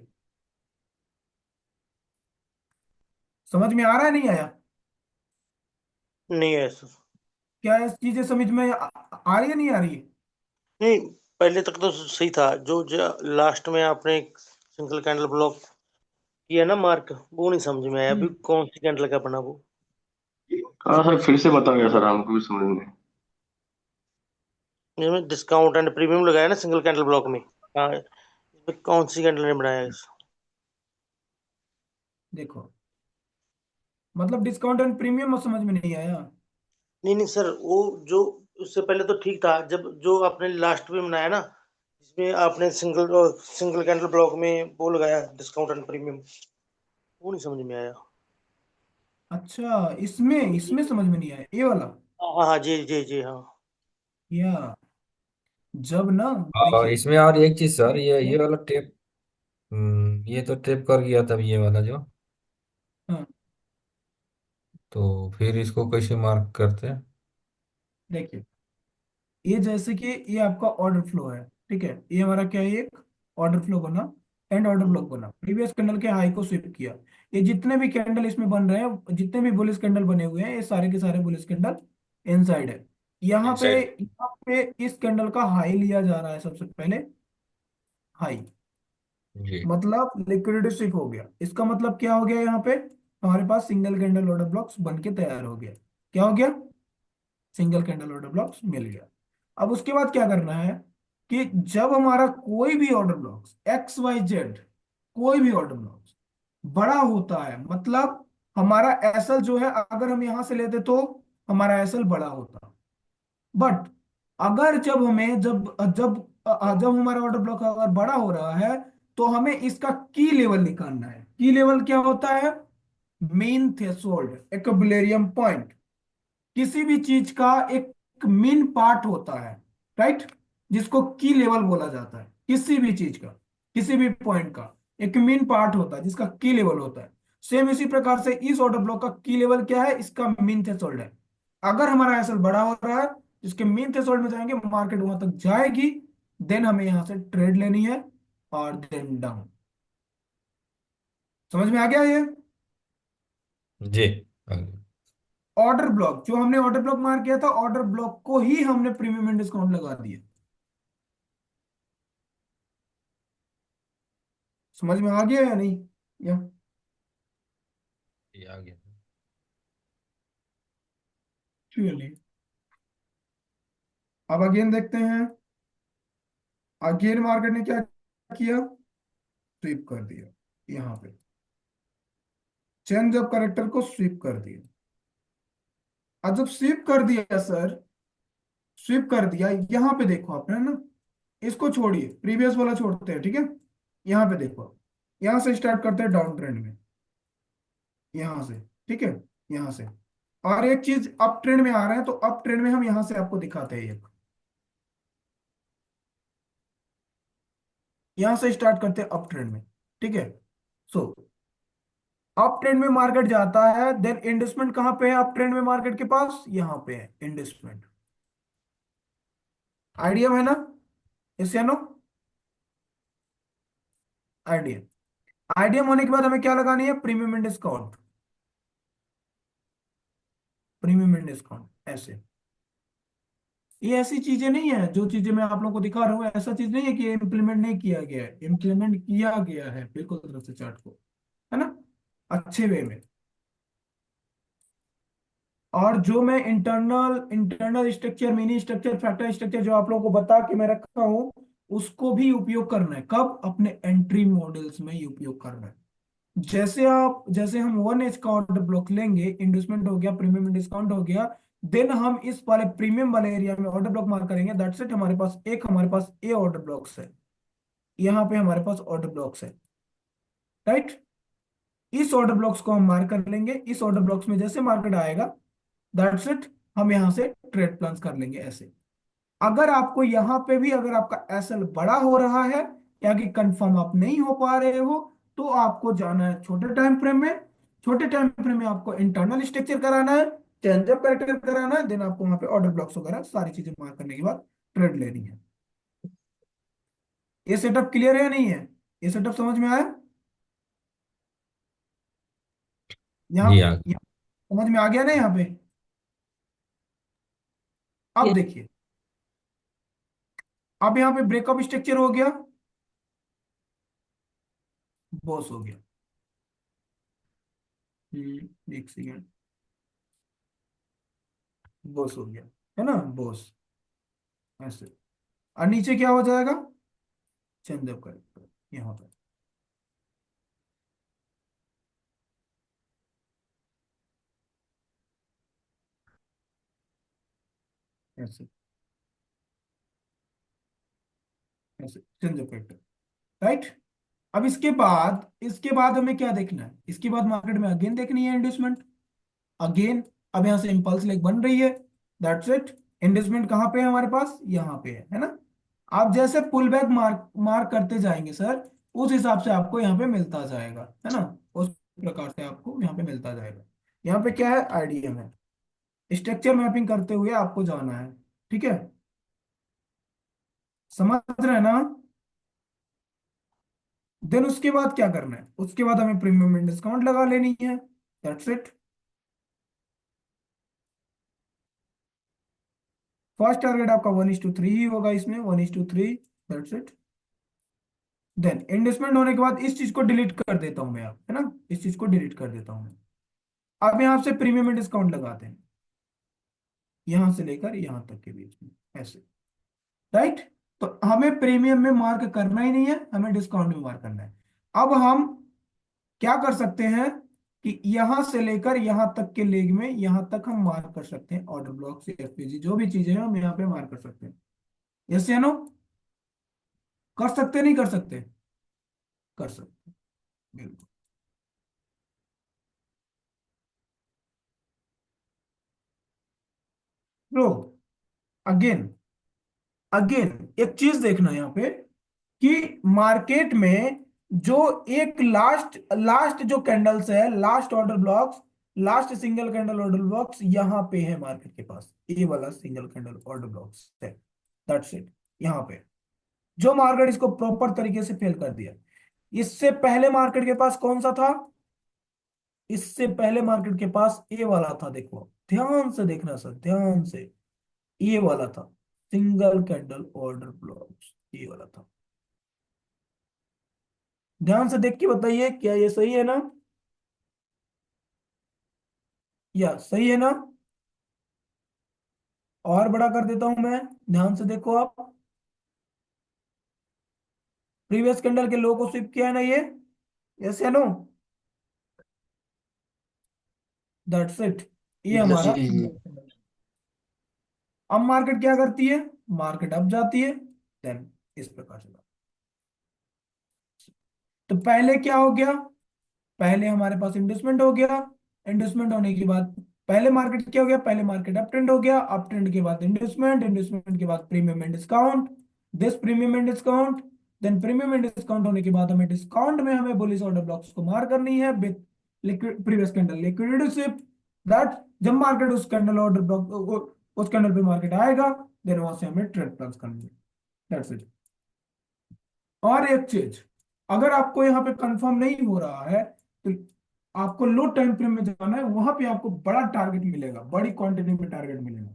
[SPEAKER 1] समझ में आ रहा है, नहीं आया,
[SPEAKER 8] नहीं है सर।
[SPEAKER 1] क्या ये चीजें समझ में आ रही है, नहीं आ रही है।
[SPEAKER 8] नहीं, पहले तक तो सही था, जो लास्ट में आपने सिंगल कैंडल ब्लॉक किया ना मार्क, वो नहीं समझ में आया अभी कौन सी कैंडल का बना वो।
[SPEAKER 9] हाँ सर, फिर से बताओगे सर, हमको भी समझ में।
[SPEAKER 8] जिसमें डिस्काउंट एंड प्रीमियम लगाया ना सिंगल कैंडल ब्लॉक में, हाँ, इसमें कौन सी कैंडल ने बनाया है
[SPEAKER 1] देखो, मतलब डिस्काउंट एंड प्रीमियम समझ में नहीं आया।
[SPEAKER 8] नहीं नहीं सर, वो जो उससे पहले तो ठीक था, जब जो आपने लास्ट में बनाया ना, जिसमें आपने सिंगल कैंडल ब्लॉक में वो लगाया डिस्काउंट एंड प्रीमियम, वो नहीं समझ में आया।
[SPEAKER 1] अच्छा, इसमें इसमें समझ में नहीं आया, ये वाला,
[SPEAKER 8] हाँ हाँ, जी जी जी हाँ।
[SPEAKER 1] या जब ना,
[SPEAKER 5] और
[SPEAKER 1] देखिए,
[SPEAKER 5] इसमें और एक चीज सर, ये वाला टेप, ये तो टेप कर गया तब ये वाला जो,
[SPEAKER 1] हाँ
[SPEAKER 5] तो फिर इसको कैसे मार्क करते हैं?
[SPEAKER 1] देखिए, ये जैसे कि ये आपका ऑर्डर फ्लो है, ठीक है, ये हमारा क्या है, एक ऑर्डर फ्लो बना, एंड ऑर्डर ब्लॉक बना, प्रीवियस कैंडल के हाई को स्विप किया। ये जितने भी कैंडल इसमें बन रहे हैं, जितने भी बुलिश कैंडल बने हुए हैं, ये सारे के सारे बुलिश कैंडल इनसाइड है।
[SPEAKER 5] इनसाइड।
[SPEAKER 1] यहाँ पे इस कैंडल का हाई लिया जा रहा है सबसे पहले, हाई,
[SPEAKER 5] जी
[SPEAKER 1] मतलब लिक्विडिटी स्विप हो गया। इसका मतलब क्या हो गया, यहाँ पे हमारे पास सिंगल कैंडल ऑर्डर ब्लॉक्स बन के तैयार हो गया, क्या हो गया, सिंगल कैंडल ऑर्डर ब्लॉक्स मिल गया। अब उसके बाद क्या करना है कि जब हमारा कोई भी ऑर्डर ब्लॉक्स XYZ, कोई भी ऑर्डर ब्लॉक्स बड़ा होता है, मतलब हमारा एसएल जो है, अगर हम यहां से लेते तो हमारा एसएल बड़ा होता, बट अगर जब हमारा ऑर्डर ब्लॉक अगर बड़ा हो रहा है तो हमें इसका की लेवल निकालना है। की लेवल क्या होता है, मेन थ्रेशोल्ड इक्विलिब्रियम पॉइंट, किसी भी चीज का एक मीन पार्ट होता है, राइट, जिसको की लेवल बोला जाता है। किसी भी चीज का, किसी भी पॉइंट का एक मीन पार्ट होता है जिसका की लेवल होता है। सेम इसी प्रकार से इस ऑर्डर ब्लॉक का की लेवल क्या है, इसका मीन थ्रेशोल्ड है। अगर हमारा एसएल बड़ा हो रहा है, इसके मीन थ्रेशोल्ड में जाएंगे, मार्केट वहां तक जाएगी, देन हमें यहां से ट्रेड लेनी है, और देन डाउन। समझ में आ गया ये।
[SPEAKER 5] जी। आगे।
[SPEAKER 1] ऑर्डर ब्लॉक, जो हमने ऑर्डर ब्लॉक मार किया था, ऑर्डर ब्लॉक को ही हमने प्रीमियम एंड डिस्काउंट लगा दिया। समझ में आ गया या नहीं, या
[SPEAKER 5] ये आ गया।
[SPEAKER 1] चलिए, अब अगेन देखते हैं। अगेन मार्केट ने क्या किया, स्वीप कर दिया, यहाँ पे चेंज ऑफ करेक्टर को स्वीप कर दिया। अब जब स्वीप कर दिया सर, स्वीप कर दिया, यहाँ पे देखो आपने ना, इसको छोड़िए, प्रीवियस वाला छोड़ते हैं, ठीक है। यहाँ पे देखो, यहाँ से स्टार्ट करते हैं डाउन ट्रेंड में, यहाँ से, ठीक है, यहाँ से। और एक चीज अप ट्रेंड में आ रहा है, तो अप ट्रेंड में हम यहाँ से आपको दिखाते हैं एक, यहाँ से स्टार्ट करते हैं अप ट्रेंड में, ठीक है। सो अप ट्रेंड में मार्केट जाता है, देन इंडस्टमेंट कहाँ पे है अप ट्रेंड में मार्केट के पास, यहाँ पे है इंडस्टमेंट। आइडिया है ना, इससे नो आइडिया। आइडिया होने के बाद हमें क्या लगानी है, premium and discount, premium and discount ऐसे। ये ऐसी चीजें नहीं है, जो चीजें मैं आप लोगों को दिखा रहा हूँ ऐसा चीज नहीं है कि इम्प्लीमेंट नहीं किया गया है, इम्प्लीमेंट किया गया है बिल्कुल तरफ से चार्ट को, है ना, अच्छे वे में। और जो मैं internal internal structure, mini structure, factor structure जो आप लोगों को बता के मैं रखा हूं, उसको भी उपयोग करना है, कब, अपने एंट्री मॉडल्स में ही उपयोग करना है। जैसे हम 1H का ऑर्डर ब्लॉक लेंगे, इंडस्टमेंट हो गया, प्रीमियम डिस्काउंट हो गया, देन हम इस वाले प्रीमियम वाले एरिया में ऑर्डर ब्लॉक मार्क करेंगे, दैट्स इट। हमारे पास ए ऑर्डर ब्लॉक्स है, यहाँ पे हमारे पास ऑर्डर ब्लॉक्स है, राइट। इस ऑर्डर ब्लॉक्स को हम मार्क कर लेंगे, इस ऑर्डर ब्लॉक्स में जैसे मार्केट आएगा, दैट्स इट, हम यहाँ से ट्रेड प्लान कर लेंगे ऐसे। अगर आपको यहाँ पे भी अगर आपका एसएल बड़ा हो रहा है, या कि कंफर्म आप नहीं हो पा रहे हो, तो आपको जाना है छोटे टाइम फ्रेम में। छोटे टाइम फ्रेम में आपको इंटरनल स्ट्रक्चर कराना है, चेंज अप करेक्टर कराना है, देन आपको वहां पे ऑर्डर ब्लॉक्स वगैरह सारी चीजें मार्क करने के बाद ट्रेड लेनी है। ये सेटअप क्लियर है या नहीं है, ये सेटअप समझ में आया,
[SPEAKER 5] जी
[SPEAKER 1] यहाँ
[SPEAKER 5] हाँ।
[SPEAKER 1] समझ में आ गया ना यहाँ पे। अब
[SPEAKER 4] Yes.
[SPEAKER 1] देखिए, अब यहाँ पे ब्रेकअप स्ट्रक्चर हो गया, बॉस हो गया, एक सेकेंड, बॉस हो गया, है ना, बॉस ऐसे। और नीचे क्या हो जाएगा, चेंज अप करेक्टर यहाँ पे ऐसे, ऐसे चेंज अप करेक्टर, राइट। अब इसके बाद हमें क्या देखना है, इसके बाद मार्केट में अगेन देखनी है इंडस्टमेंट, अगेन। अब यहाँ से इंपल्स लेग बन रही है, दैट्स इट। इंडस्टमेंट कहाँ पे है हमारे पास, यहाँ पे है ना। आप जैसे पुल बैक मार्क मार्क करते जाएंगे सर, उस हिसाब से आपको यहाँ पे मिलता जाएगा, है ना, उस प्रकार से आपको यहाँ पे मिलता जाएगा। यहाँ पे क्या है, आईडीएम है, स्ट्रक्चर मैपिंग करते हुए आपको जाना है, ठीक है, समझ रहे हैं ना। देन उसके बाद क्या करना है, उसके बाद हमें प्रीमियम डिस्काउंट लगा लेनी है, दैट्स इट। फर्स्ट टारगेट आपका 1:3 ही होगा, इसमें 1:3, दैट्स इट। देन इन्वेस्टमेंट होने के बाद इस चीज को डिलीट कर देता हूं मैं, आप है ना, इस चीज को डिलीट कर देता हूं मैं। अब यहां से प्रीमियम में डिस्काउंट लगाते हैं, यहां से लेकर यहां तक के बीच में ऐसे, राइट। तो हमें प्रीमियम में मार्क करना ही नहीं है, हमें डिस्काउंट में मार्क करना है। अब हम क्या कर सकते हैं कि यहां से लेकर यहां तक के लेग में, यहां तक हम मार्क कर सकते हैं ऑर्डर ब्लॉक से एफपीजी, जो भी चीजें हैं हम यहाँ पे मार्क कर सकते हैं। यस या नो, कर सकते नहीं कर सकते, कर सकते, बिल्कुल। ब्रो, अगेन अगेन एक चीज देखना यहाँ पे, कि मार्केट में जो एक लास्ट लास्ट जो कैंडल्स है, last order blocks, last single candle order blocks यहाँ पे है मार्केट के पास, ये वाला सिंगल कैंडल ऑर्डर ब्लॉक्स है, दैट्स इट। यहाँ पे जो मार्केट इसको प्रॉपर तरीके से फेल कर दिया। इससे पहले मार्केट के पास कौन सा था, इससे पहले मार्केट के पास ये वाला था, देखो ध्यान से देखना सर, ध्यान से, ये वाला था सिंगल कैंडल ऑर्डर ब्लॉक्स, ये वाला था। ध्यान से देख के बताइए, क्या ये सही है ना, या सही है ना। और बड़ा कर देता हूं मैं, ध्यान से देखो आप, प्रीवियस कैंडल के लो को स्विप किया है ना ये, यस या नो, दैट्स इट। ये
[SPEAKER 9] जी
[SPEAKER 1] हमारा
[SPEAKER 9] जी जी।
[SPEAKER 1] single candle। अब मार्केट क्या करती है, मार्केट अप जाती है, देन इस प्रकार से। तो पहले क्या हो गया, पहले हमारे पास इंडस्टमेंट हो गया, इंडस्टमेंट होने के बाद पहले मार्केट क्या हो गया, पहले मार्केट अप ट्रेंड हो गया, अप ट्रेंड के बाद इंडस्टमेंट, इंडस्टमेंट के बाद premium and discount, this premium and discount, then premium and discount होने के बाद हमें डिस्काउंट में हमें बुलिश ऑर्डर ब्लॉक्स को मार करनी है with liquid previous candle liquidity sweep, that जब मार्केट उस कैंडल ऑर्डर ब्लॉक उस कैंडल पे मार्केट आएगा, देन वहां से हमें ट्रेड प्लान करनी है, दैट्स इट। और एक चीज, अगर आपको यहाँ पे कंफर्म नहीं हो रहा है तो आपको लो टाइम फ्रेम में जाना है, वहां पे आपको बड़ा टारगेट मिलेगा, बड़ी क्वांटिटी में टारगेट मिलेगा।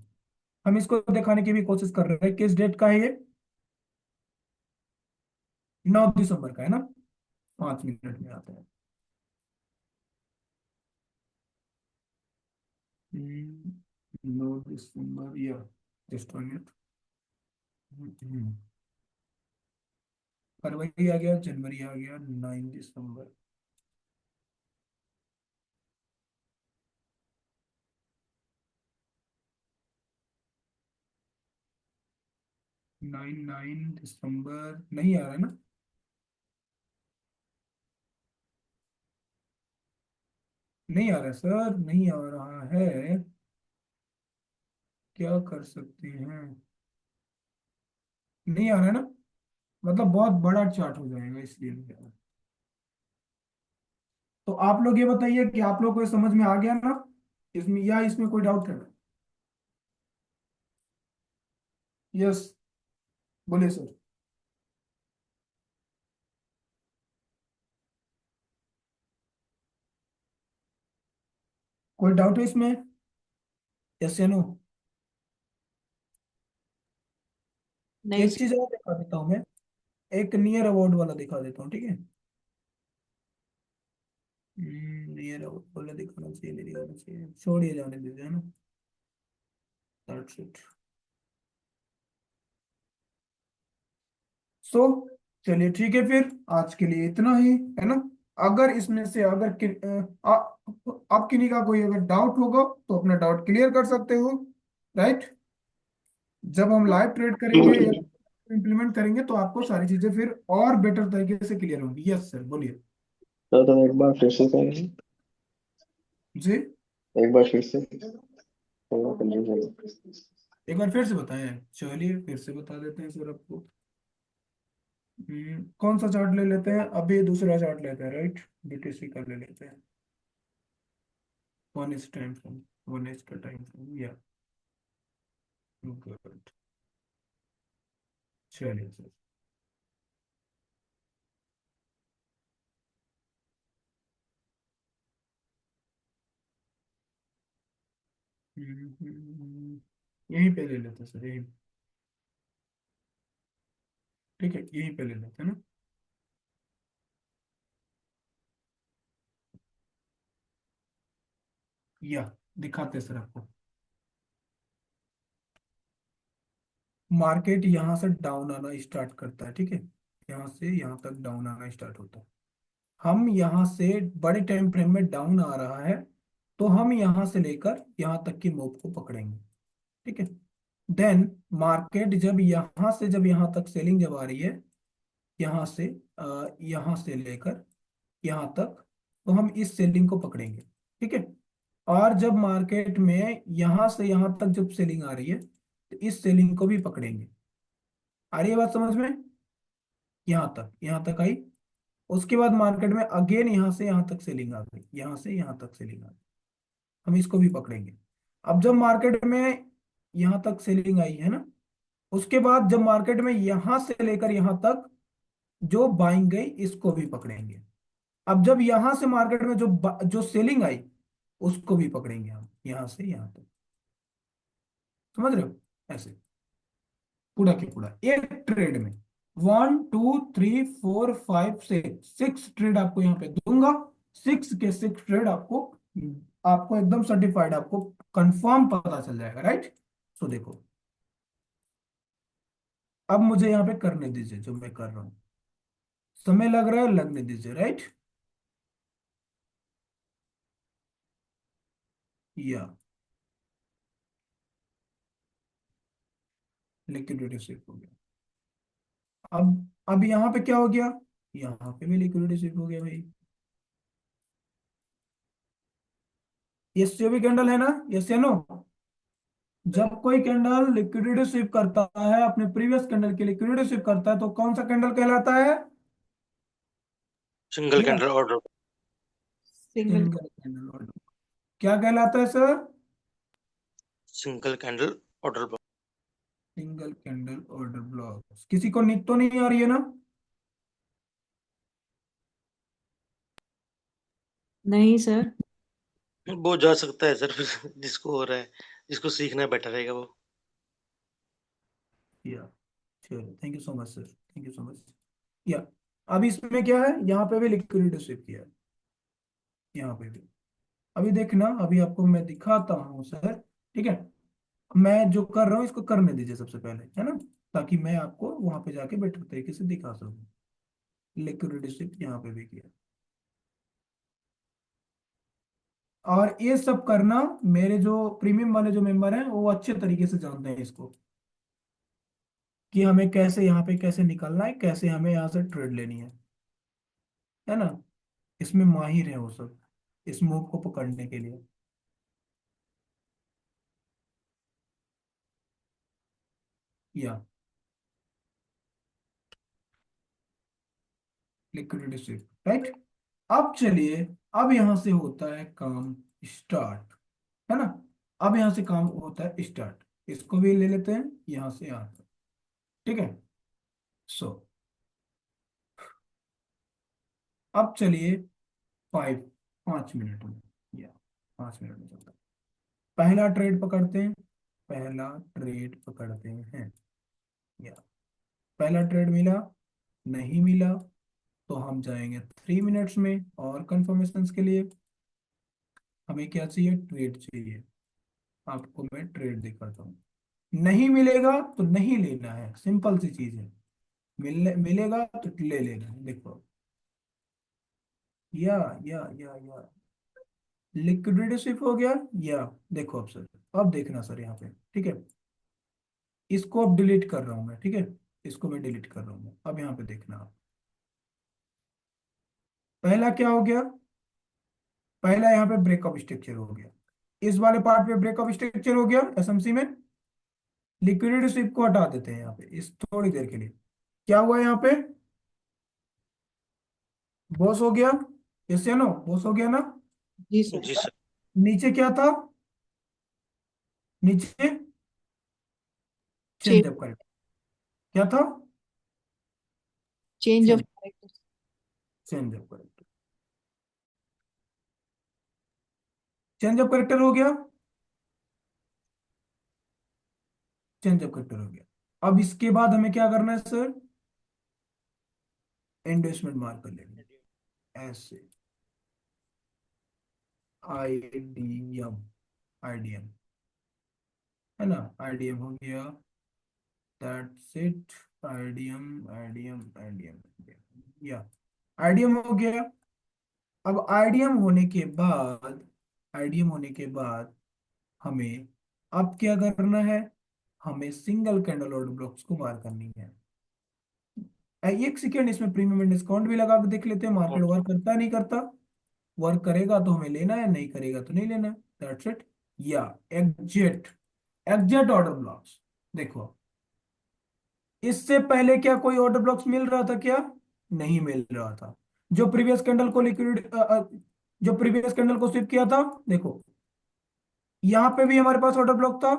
[SPEAKER 1] हम इसको दिखाने की भी कोशिश कर रहे हैं। किस डेट का है ये, 9 दिसंबर का है ना, 5 मिनट में आता है। 9 दिसंबर या जस्ट 1 मिनट, फरवरी आ गया, जनवरी आ गया, 9 दिसंबर, नाइन 9 दिसंबर नहीं आ रहा है ना, नहीं आ रहा है सर, नहीं आ रहा है, क्या कर सकते हैं, नहीं आ रहा है ना, मतलब बहुत बड़ा चार्ट हो जाएगा इसलिए नहीं आ रहा। तो आप लोग ये बताइए कि आप लोग को ये समझ में आ गया ना इसमें, या इसमें कोई डाउट है? यस, बोलिए सर। कोई डाउट है इसमें, यस या नो?
[SPEAKER 4] नहीं
[SPEAKER 1] एक चीज और दिखा देता हूँ मैं, एक नियर अबाउट वाला दिखा देता हूँ, ठीक है? नियर अबाउट वाला दिखाना चाहिए, नहीं दिखाना चाहिए, छोड़िए, जाने दीजिए, है ना, दैट्स इट। सो चलिए ठीक है, फिर आज के लिए इतना ही, है ना। अगर इसमें से अगर आप किन्हीं का कोई अगर डाउट होगा तो अपना डाउट क्लियर कर सकते हो, राइट। जब हम लाइव ट्रेड करेंगे या इम्प्लीमेंट करेंगे तो आपको सारी चीजें फिर और बेटर तरीके से क्लियर होंगी। यस सर, बोलिए।
[SPEAKER 9] तो एक बार फिर से करेंगे।
[SPEAKER 1] जी,
[SPEAKER 9] एक बार फिर से थोड़ा कंफ्यूजन
[SPEAKER 1] एक बार फिर से बताएं, चलिए फिर से बता देते हैं सर आपको। कौन सा चार्ट ले लेते हैं, अभी दूसरा चार्ट लेते हैं, राइट, बीटीसी का ले लेते हैं। 1 टाइम फ्रेम, 1 का टाइम फ्रेम, या गुड, चलिए सर। यहीं पे ले लेते हैं सर, यहीं, ठीक है, यहीं पे ले लेते हैं ना। या दिखाते हैं सर आपको, मार्केट यहाँ से डाउन आना स्टार्ट करता है, ठीक है, यहाँ से यहाँ तक डाउन आना स्टार्ट होता है। हम यहाँ से बड़े टाइम फ्रेम में डाउन आ रहा है, तो हम यहाँ से लेकर यहाँ तक की मूव को पकड़ेंगे, ठीक है। देन मार्केट जब यहाँ तक सेलिंग जब आ रही है, यहाँ से यहाँ से लेकर यहाँ तक, तो हम इस सेलिंग को पकड़ेंगे, ठीक है। और जब मार्केट में यहाँ से यहाँ तक जब सेलिंग आ रही है तो इस सेलिंग को भी पकड़ेंगे। आ रही है बात समझ में? यहाँ तक आई, उसके बाद मार्केट में अगेन यहाँ से यहाँ तक सेलिंग आ गई, यहाँ से यहाँ तक सेलिंग आ गई, हम इसको भी पकड़ेंगे। अब जब मार्केट में यहाँ तक सेलिंग आई है ना, उसके बाद जब मार्केट में यहाँ से लेकर यहाँ तक जो बाइंग गई, इसको भी पकड़ेंगे। अब जब यहां से मार्केट में जो सेलिंग आई, उसको भी पकड़ेंगे हम, यहां से यहां तक, समझ रहे हो? ऐसे पूरा के पूरा एक ट्रेड में 1 2 3 4 5 6 ट्रेड आपको यहाँ पे दूंगा। 6 के 6 ट्रेड आपको आपको एकदम सर्टिफाइड, आपको कंफर्म पता चल जाएगा, राइट। सो देखो, अब मुझे यहाँ पे करने दीजिए जो मैं कर रहा हूँ, समय लग रहा है, लगने दीजिए, राइट। या लिक्विडिटी शिफ्ट हो गया, अब यहाँ पे क्या हो गया, यहाँ पे भी लिक्विडिटी स्विप हो गया भाई। ये जो भी कैंडल है ना, यस या नो, जब कोई कैंडल लिक्विडिटी स्विप करता है, अपने प्रीवियस कैंडल की लिक्विडिटी स्विप करता है, तो कौन सा कैंडल कहलाता है?
[SPEAKER 8] सिंगल
[SPEAKER 1] या
[SPEAKER 8] candle order.
[SPEAKER 4] Single.
[SPEAKER 1] Single candle order क्या कहलाता है sir?
[SPEAKER 8] Single candle order block.
[SPEAKER 1] Single candle order block. किसी को नींद तो नहीं आ रही है ना?
[SPEAKER 4] नहीं सर।
[SPEAKER 8] वो जा सकता है सर, फिर जिसको हो रहा है, जिसको सीखना है बेटर रहेगा वो।
[SPEAKER 1] या चलो, thank you so much sir, thank you so much. या अब इसमें क्या है, यहाँ पे भी लिक्विडिटी स्विप किया है, यहाँ पे भी। अभी देखना, अभी आपको मैं दिखाता हूँ सर, ठीक है? मैं जो कर रहा हूँ इसको करने दीजिए सबसे पहले, है ना, ताकि मैं आपको वहां पे जाके बेटर तरीके से दिखा सकूँ। लिक्विडिटी स्विप यहाँ पे भी किया। और ये सब करना, मेरे जो प्रीमियम वाले जो मेंबर हैं वो अच्छे तरीके से जानते हैं इसको, कि हमें कैसे यहाँ पे कैसे निकलना है, कैसे हमें यहाँ से ट्रेड लेनी है ना। इसमें माहिर है वो सब, इस मूव को पकड़ने के लिए। या लिक्विडिटी स्विप, राइट। अब चलिए, अब यहां से होता है काम स्टार्ट, है ना। अब यहां से काम होता है स्टार्ट, इसको भी ले लेते हैं यहां से यहाँ तक, ठीक है। सो अब चलिए 5 मिनट में, या 5 मिनट में चलता है। पहला ट्रेड पकड़ते हैं, पहला ट्रेड पकड़ते हैं। या पहला ट्रेड मिला, नहीं मिला, तो हम जाएंगे 3 मिनट्स में और कंफर्मेशन के लिए। हमें क्या चाहिए, ट्रेड चाहिए। आपको मैं ट्रेड दिखाता हूँ। नहीं मिलेगा तो नहीं लेना है, सिंपल सी चीज है। मिलेगा तो ले लेना है, देखो। या या लिक्विडिटी शिफ्ट हो गया। या देखो अब सर, अब देखना सर यहाँ पे, ठीक है। इसको अब डिलीट कर रहा हूँ मैं, ठीक है। इसको मैं डिलीट कर रहा हूँ, अब यहाँ पे देखना आप। पहला क्या हो गया, पहला यहाँ पे ब्रेकअप स्ट्रक्चर हो गया। इस वाले पार्ट पे ब्रेकअप स्ट्रक्चर हो गया एसएमसी में। लिक्विडिटी स्विप को हटा देते हैं यहाँ पे इस थोड़ी देर के लिए। क्या हुआ यहाँ पे, बॉस हो गया, यस या नो, बॉस हो गया ना।
[SPEAKER 6] जी सर।
[SPEAKER 8] जी सर।
[SPEAKER 1] नीचे क्या था, नीचे
[SPEAKER 4] चेंज
[SPEAKER 1] चेंज अप करेक्ट, क्या था,
[SPEAKER 4] change of
[SPEAKER 1] change
[SPEAKER 4] character.
[SPEAKER 1] Change up correct, change up character हो गया, चेंज अप करेक्टर हो गया। अब इसके बाद हमें क्या करना है सर, इन्वेस्टमेंट मार्क कर लेंगे ऐसे, आईडीएम, आईडीएम, है ना, आईडीएम हो गया, that's it. IDM, IDM, IDM, या आईडीएम हो गया। अब आईडीएम होने के बाद, आईडीएम होने के बाद हमें अब क्या करना है, हमें सिंगल कैंडल ऑर्डर ब्लॉक्स को मार करनी है। एक सेकेंड, इसमें प्रीमियम एंड डिस्काउंट भी लगा के देख लेते हैं, मार्केट वर्क करता है नहीं करता। वर्क करेगा तो हमें लेना है, नहीं करेगा तो नहीं लेना है, दैट्स इट। या एग्जिट, एग्जिट ऑर्डर ब्लॉक्स। देखो, इससे पहले क्या कोई ऑर्डर ब्लॉक्स मिल रहा था क्या? नहीं मिल रहा था। जो प्रीवियस कैंडल को लिक्विड, जो प्रीवियस कैंडल को स्विप किया था, देखो यहाँ पे भी हमारे पास ऑर्डर ब्लॉक था,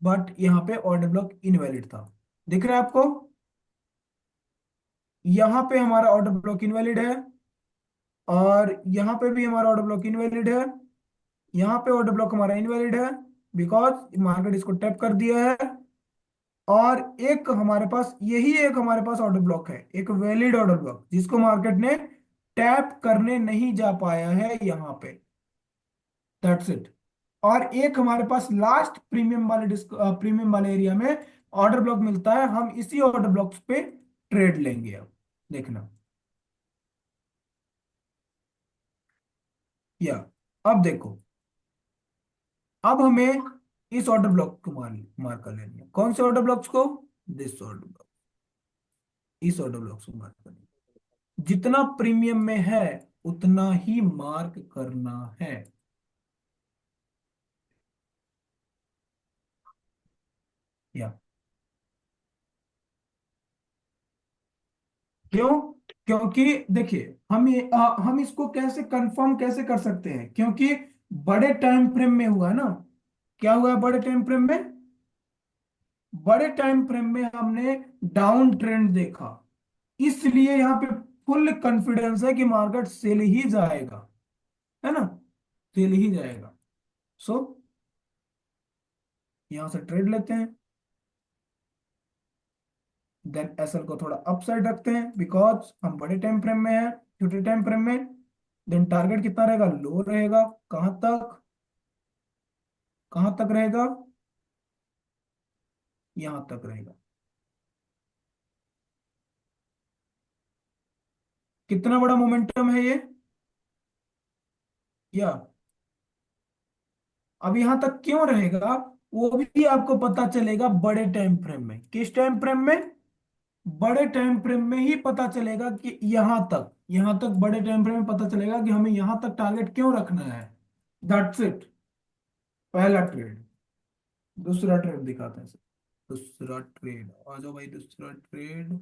[SPEAKER 1] बट यहाँ पे ऑर्डर ब्लॉक इनवैलिड था। दिख रहा है आपको, यहाँ पे हमारा ऑर्डर ब्लॉक इनवैलिड है, और यहाँ पे भी हमारा ऑर्डर ब्लॉक इनवैलिड है। यहाँ पे ऑर्डर ब्लॉक हमारा इनवैलिड है, बिकॉज मार्केट इसको टैप कर दिया है। और एक हमारे पास, यही एक हमारे पास ऑर्डर ब्लॉक है, एक वैलिड ऑर्डर ब्लॉक, जिसको मार्केट ने टैप करने नहीं जा पाया है यहाँ पे, दैट्स इट। और एक हमारे पास लास्ट प्रीमियम वाले एरिया में ऑर्डर ब्लॉक मिलता है, हम इसी ऑर्डर ब्लॉक पे ट्रेड लेंगे। अब देखना, या अब देखो, अब हमें इस ऑर्डर ब्लॉक को मार मार कर लेनी है। कौन से ऑर्डर ब्लॉक्स को, दिस ऑर्डर ब्लॉक, इस ऑर्डर ब्लॉक्स को मार्क करना। जितना प्रीमियम में है उतना ही मार्क करना है। या क्यों? क्योंकि देखिए हम इसको कैसे कंफर्म कैसे कर सकते हैं, क्योंकि बड़े टाइम फ्रेम में हुआ है ना। क्या हुआ है बड़े टाइम फ्रेम में? बड़े टाइम फ्रेम में हमने डाउन ट्रेंड देखा, इसलिए यहाँ पे फुल कॉन्फिडेंस है कि मार्केट सेल ही जाएगा, है ना, सेल ही जाएगा। सो यहां से ट्रेड लेते हैं, देन एसएल को थोड़ा अपसाइड रखते हैं बिकॉज हम बड़े टाइम फ्रेम में हैं। छोटे टाइम फ्रेम में देन टारगेट कितना रहेगा? लो रहेगा। कहां तक? कहां तक रहेगा? यहां तक रहेगा। कितना बड़ा मोमेंटम है ये? या अब यहां तक क्यों रहेगा वो भी आपको पता चलेगा बड़े टाइम फ्रेम में। किस टाइम फ्रेम में? बड़े टाइम फ्रेम में ही पता चलेगा कि यहां तक बड़े टाइम फ्रेम में पता चलेगा कि हमें यहां तक टारगेट क्यों रखना है। That's it. पहला ट्रेड। दूसरा ट्रेड दिखाते हैं सर। दूसरा ट्रेड आ जाओ भाई, दूसरा ट्रेड।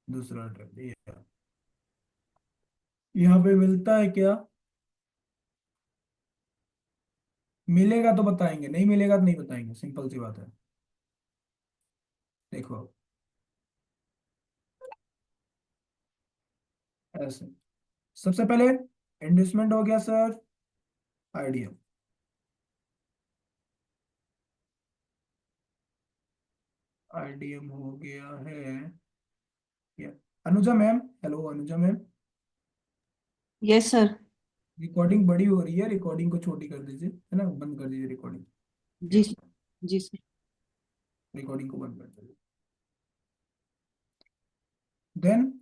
[SPEAKER 1] दूसरा ट्रेड ये है। यहाँ पे मिलता है क्या? मिलेगा तो बताएंगे, नहीं मिलेगा तो नहीं बताएंगे, सिंपल सी बात है। देखो ऐसे सबसे पहले इन्वेस्टमेंट हो गया सर, आइडिया। आईडीएम हो गया है क्या? Anuja ma'am, hello Anuja ma'am.
[SPEAKER 4] Yes sir.
[SPEAKER 1] Recording बड़ी हो रही है, रिकॉर्डिंग को छोटी कर दीजिए, है ना, बंद कर दीजिए रिकॉर्डिंग।
[SPEAKER 4] जी
[SPEAKER 1] या
[SPEAKER 4] सर। जी सर।
[SPEAKER 1] रिकॉर्डिंग को बंद कर दीजिए। देन